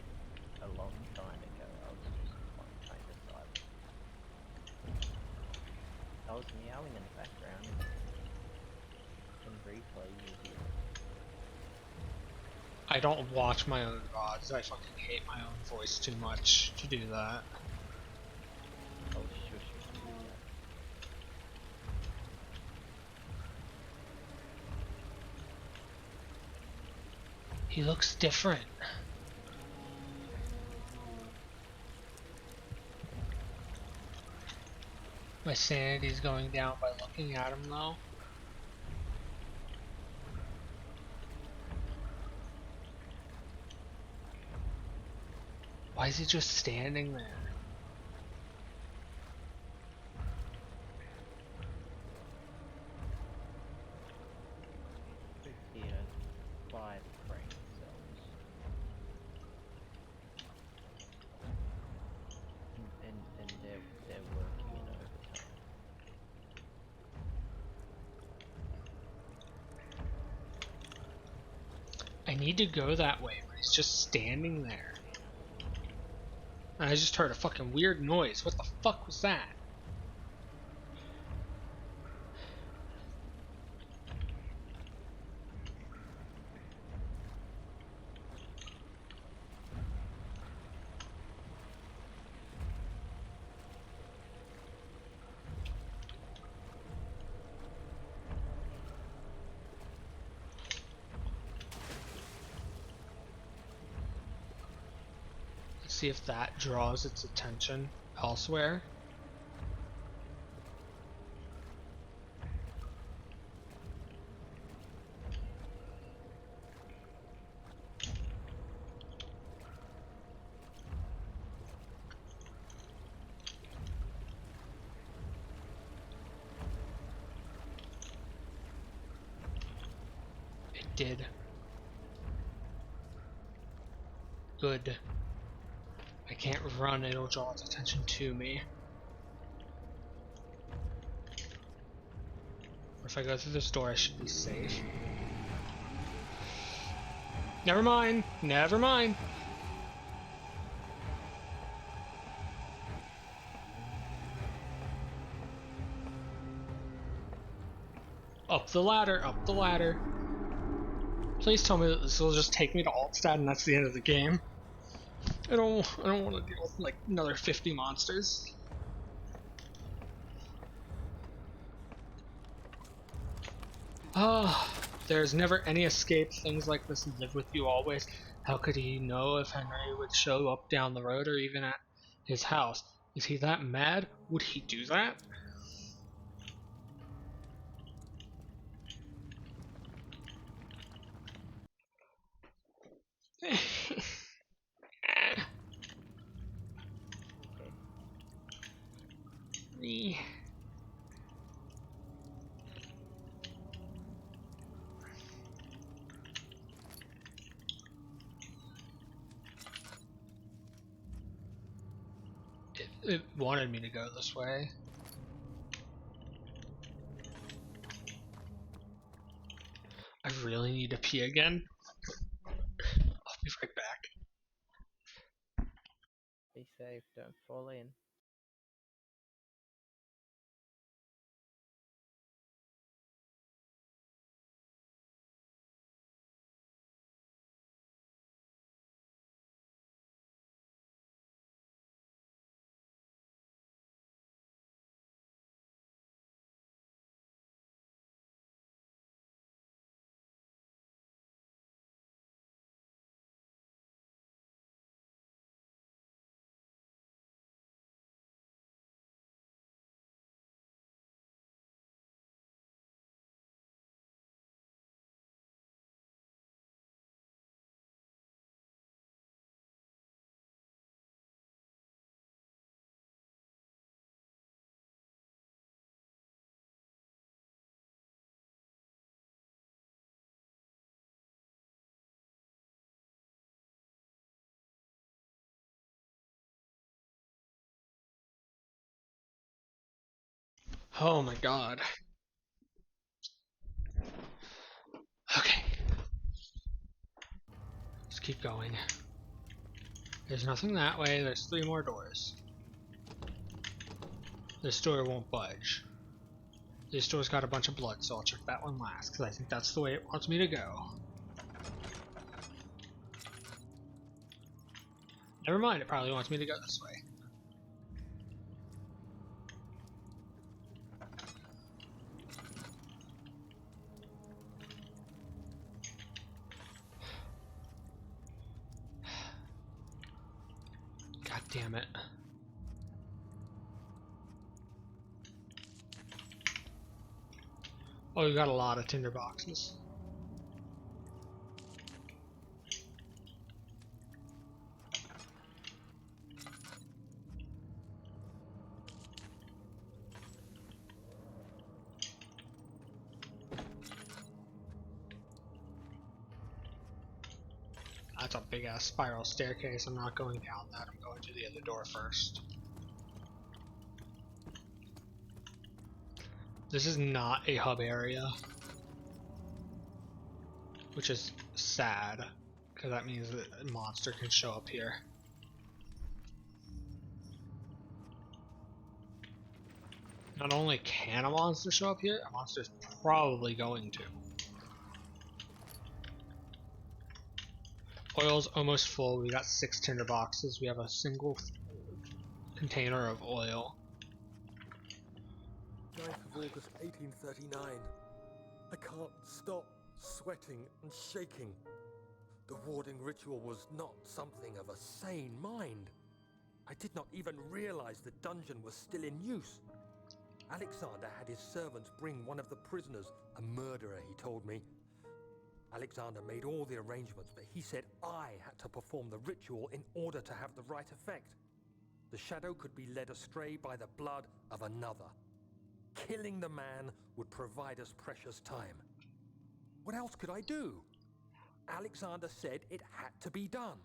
a long time ago. I was just kind of silent. I was meowing in the background. And replay you hear. I don't watch my own VODs. I fucking hate my own voice too much to do that. Oh, shush. He looks different. My sanity's going down by looking at him though. Why is he just standing there? Here, 5 brain cells. And they're working in overtime. I need to go that way, but he's just standing there. And I just heard a fucking weird noise. What the fuck was that? See if that draws its attention elsewhere. It did. Good. I can't run, it'll draw its attention to me. Or if I go through this door, I should be safe. Never mind, never mind. Up the ladder, up the ladder. Please tell me that this will just take me to Altstadt and that's the end of the game. I don't want to deal with like another 50 monsters. There's never any escape. Things like this live with you always. How could he know if Henry would show up down the road or even at his house? Is he that mad? Would he do that? It wanted me to go this way. I really need to pee again. I'll be right back. Be safe, don't fall in. Oh my god. Okay. Let's keep going. There's nothing that way. There's 3 more doors. This door won't budge. This door's got a bunch of blood, so I'll check that one last, because I think that's the way it wants me to go. Never mind, it probably wants me to go this way. God damn it. Oh, we got a lot of tinder boxes. That's a big ass spiral staircase. I'm not going down that. I'm going to the other door first. This is not a hub area, which is sad, because that means that a monster can show up here. Not only can a monster show up here, a monster is probably going to. Oil's almost full. We got 6 tinder boxes. We have a single container of oil. 9th of August 1839. I can't stop sweating and shaking. The warding ritual was not something of a sane mind. I did not even realize the dungeon was still in use. Alexander had his servants bring one of the prisoners, a murderer, he told me. Alexander made all the arrangements, but he said I had to perform the ritual in order to have the right effect. The shadow could be led astray by the blood of another. Killing the man would provide us precious time. What else could I do? Alexander said it had to be done.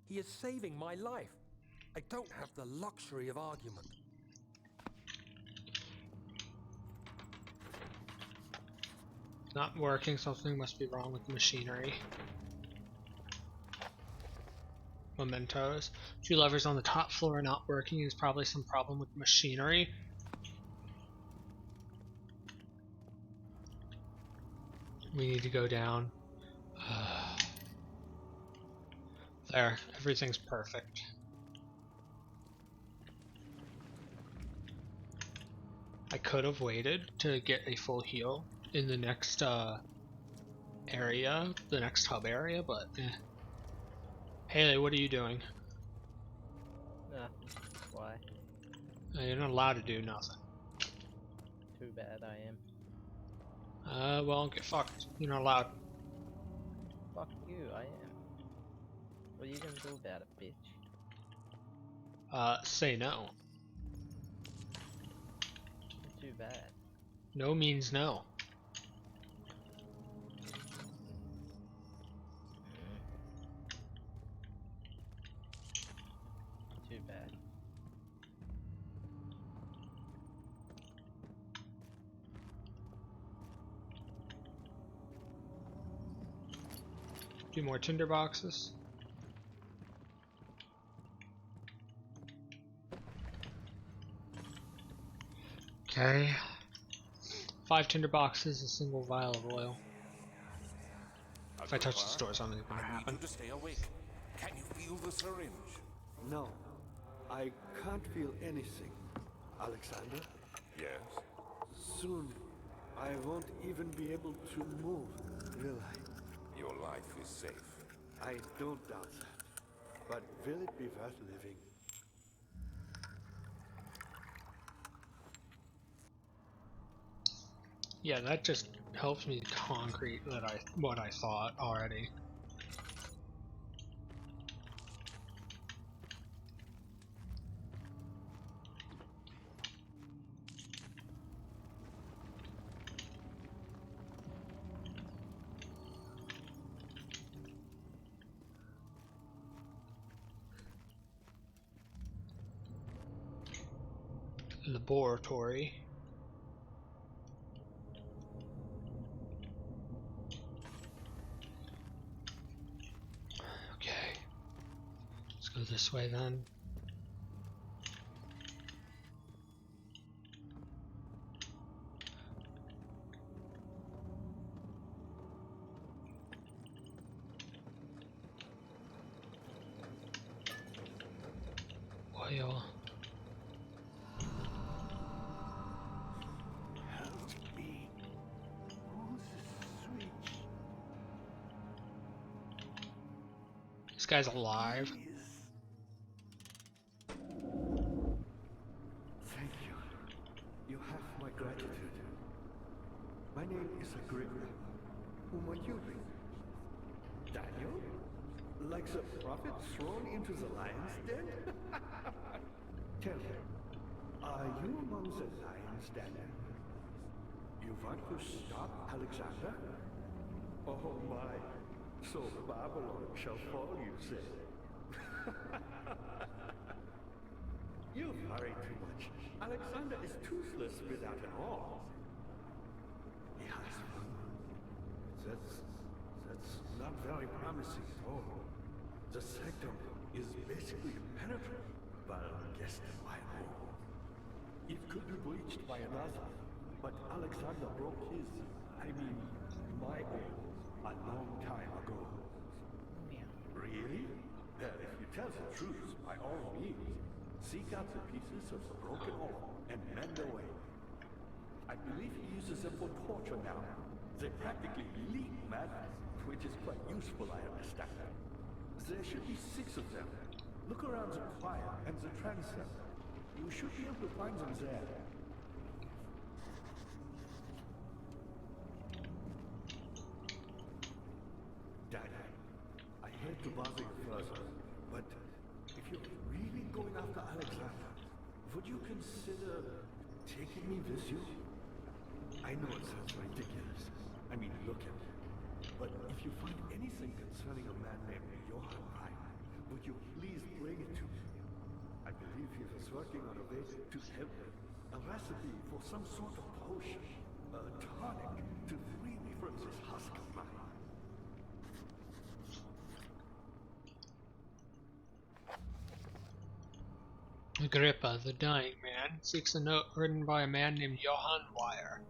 He is saving my life. I don't have the luxury of argument. Not working, something must be wrong with the machinery. Mementos. 2 levers on the top floor not working is probably some problem with the machinery. We need to go down. There, everything's perfect. I could have waited to get a full heal in the next area, the next hub area, but eh. Haley, what are you doing? Nothing. Why? You're not allowed to do nothing. Too bad I am. Well, get fucked. You're not allowed. Fuck you, I am. What are you gonna do about it, bitch? Say no. Too bad. No means no. Too bad. few more tinder boxes. Okay. 5 tinder boxes, a single vial of oil. If I touch the store, something's gonna I need happen. you to stay awake. Can you feel the syringe? No, I can't feel anything. Alexander, Yes. soon I won't even be able to move, will I? Your life is safe. I don't doubt that. But will it be worth living? Yeah, that just helps me concrete that what I thought already. Laboratory. Okay. Let's go this way then. Oil. Help me. Who's the switch? This guy's alive. Please. Thank you. You have my gratitude. My name is Agrippa. Whom are you? Daniel? Like the prophet thrown into the lion's den? Tell me, are you among the lions, Daniel? You want to stop Alexander? Oh my, so Babylon shall fall, you say? You worry too much. Alexander is toothless without an arm. He has one. That's not very promising at all. The sectum is basically impenetrable, but guessed by all. It could be breached by another, but Alexander broke my own, a long time ago. Really? Well, if you tell the truth, by all means, seek out the pieces of the broken arm and mend away. I believe he uses them for torture now. They practically leak madness, which is quite useful, I understand. There should be 6 of them. Look around the choir and the transept. You should be able to find them there. Daddy, I hate to bother you further, but if you're really going after Alexander, would you consider taking me with you? I know it sounds ridiculous. I mean, look at it. But if you find anything concerning a man named Johann Reich, would you please bring it to me? I believe he was working on a way to help me. A recipe for some sort of potion. A tonic to free me from this husk of mine. Agrippa, the dying man, seeks a note written by a man named Johann Weyer.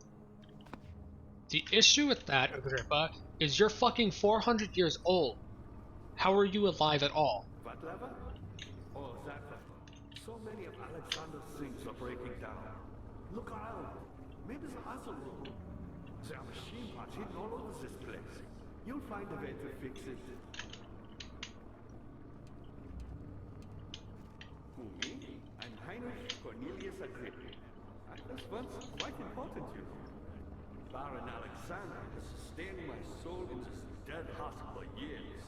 The issue with that, Agrippa, is you're fucking 400 years old. How are you alive at all? What lever? Oh, that lever. So many of Alexander's things are breaking down. Look around. Maybe the other room. There are machine parts hidden all over this place. You'll find a way to fix it. Who, me? I'm Heinrich Cornelius Agrippa. I was once quite important, you know. Baron Alexander has sustained my soul in this dead husk for years.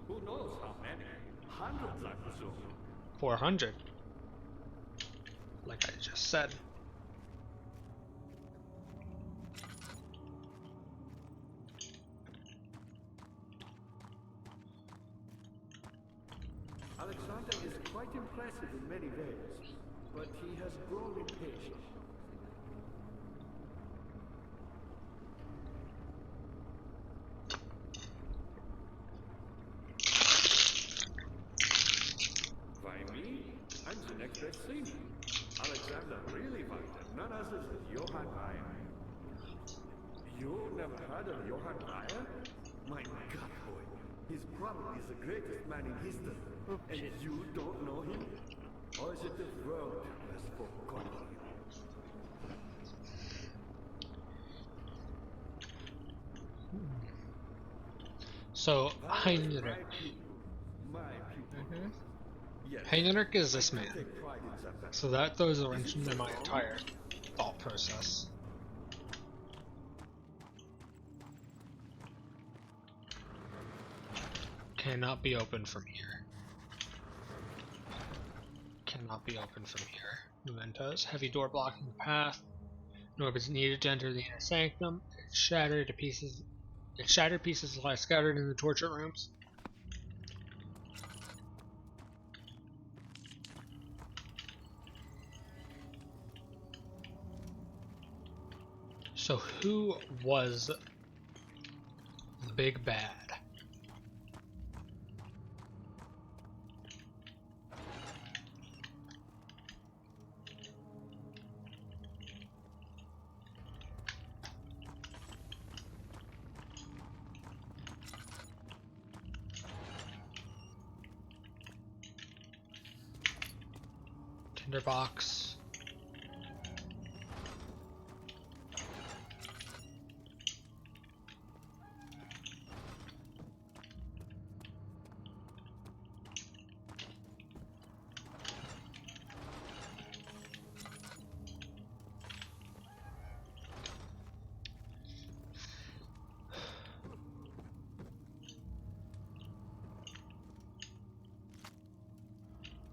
Who knows how many? Hundreds, I presume. 400. Like I just said. Alexander is quite impressive in many ways, but he has grown impatient. the next best thing. Alexander really wanted none other than Johann Reyer. You never heard of Johann Reyer? My God, boy. He's probably the greatest man in history. And you don't know him? Or is it the world has forgotten him? So, Heinrich. My people. Yes. Heinrich is this man. So that throws a wrench into my entire thought process. Cannot be opened from here. Cannot be opened from here. Mementos. Heavy door blocking the path. Nor is needed to enter the inner sanctum. Its shattered pieces lie scattered in the torture rooms. So who was the big bad? Tinderbox.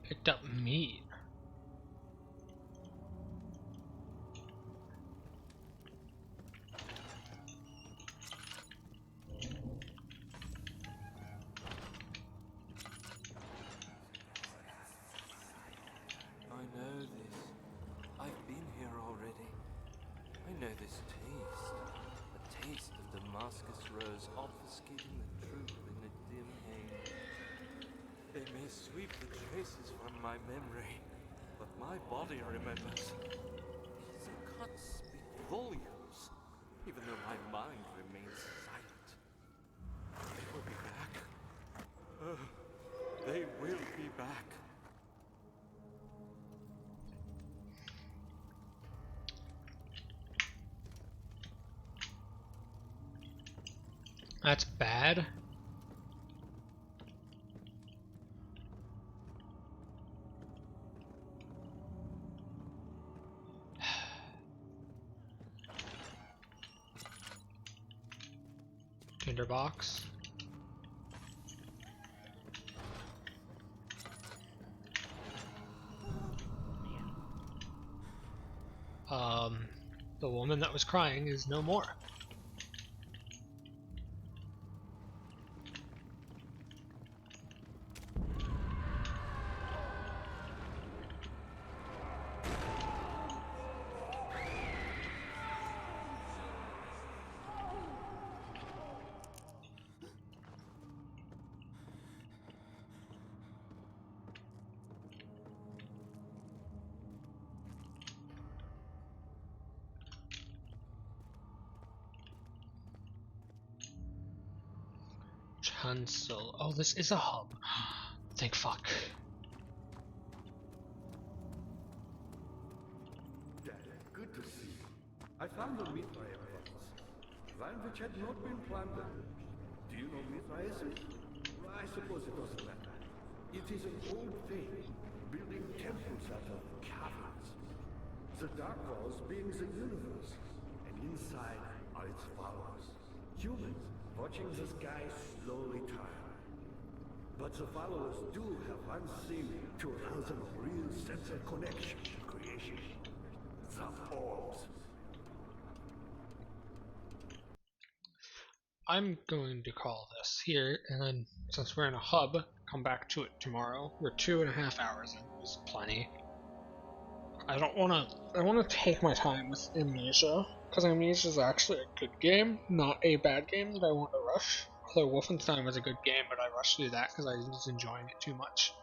Picked up meat. I know this. I've been here already. I know this taste. A taste of Damascus rose obfuscating the truth in a dim haze. They may sweep the traces from my memory, but my body remembers. These cuts speak volumes, even though my mind remains silent. They will be back. They will be back. That's bad. Tinderbox. The woman that was crying is no more. Chancel. Oh, this is a hub. Thank fuck. Dad, good to see you. I found the Mithraeus box. One which had not been plundered. Do you know Mithraeus? I suppose it doesn't matter. It is an old faith, building temples out of caverns. The dark walls being the universe, and inside are its followers. Humans watching the sky slowly turn. But the followers do have one thing to allow them a real sense of connection to creation. The orbs. I'm going to call this here, and then since we're in a hub, come back to it tomorrow. We're 2.5 hours in. It's plenty. I want to take my time with Amnesia, because Amnesia is actually a good game, not a bad game that I want to rush. Although Wolfenstein was a good game, but I rushed through that because I was enjoying it too much.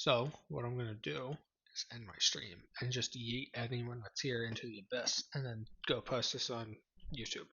So, what I'm going to do is end my stream and just yeet anyone that's here into the abyss and then go post this on YouTube.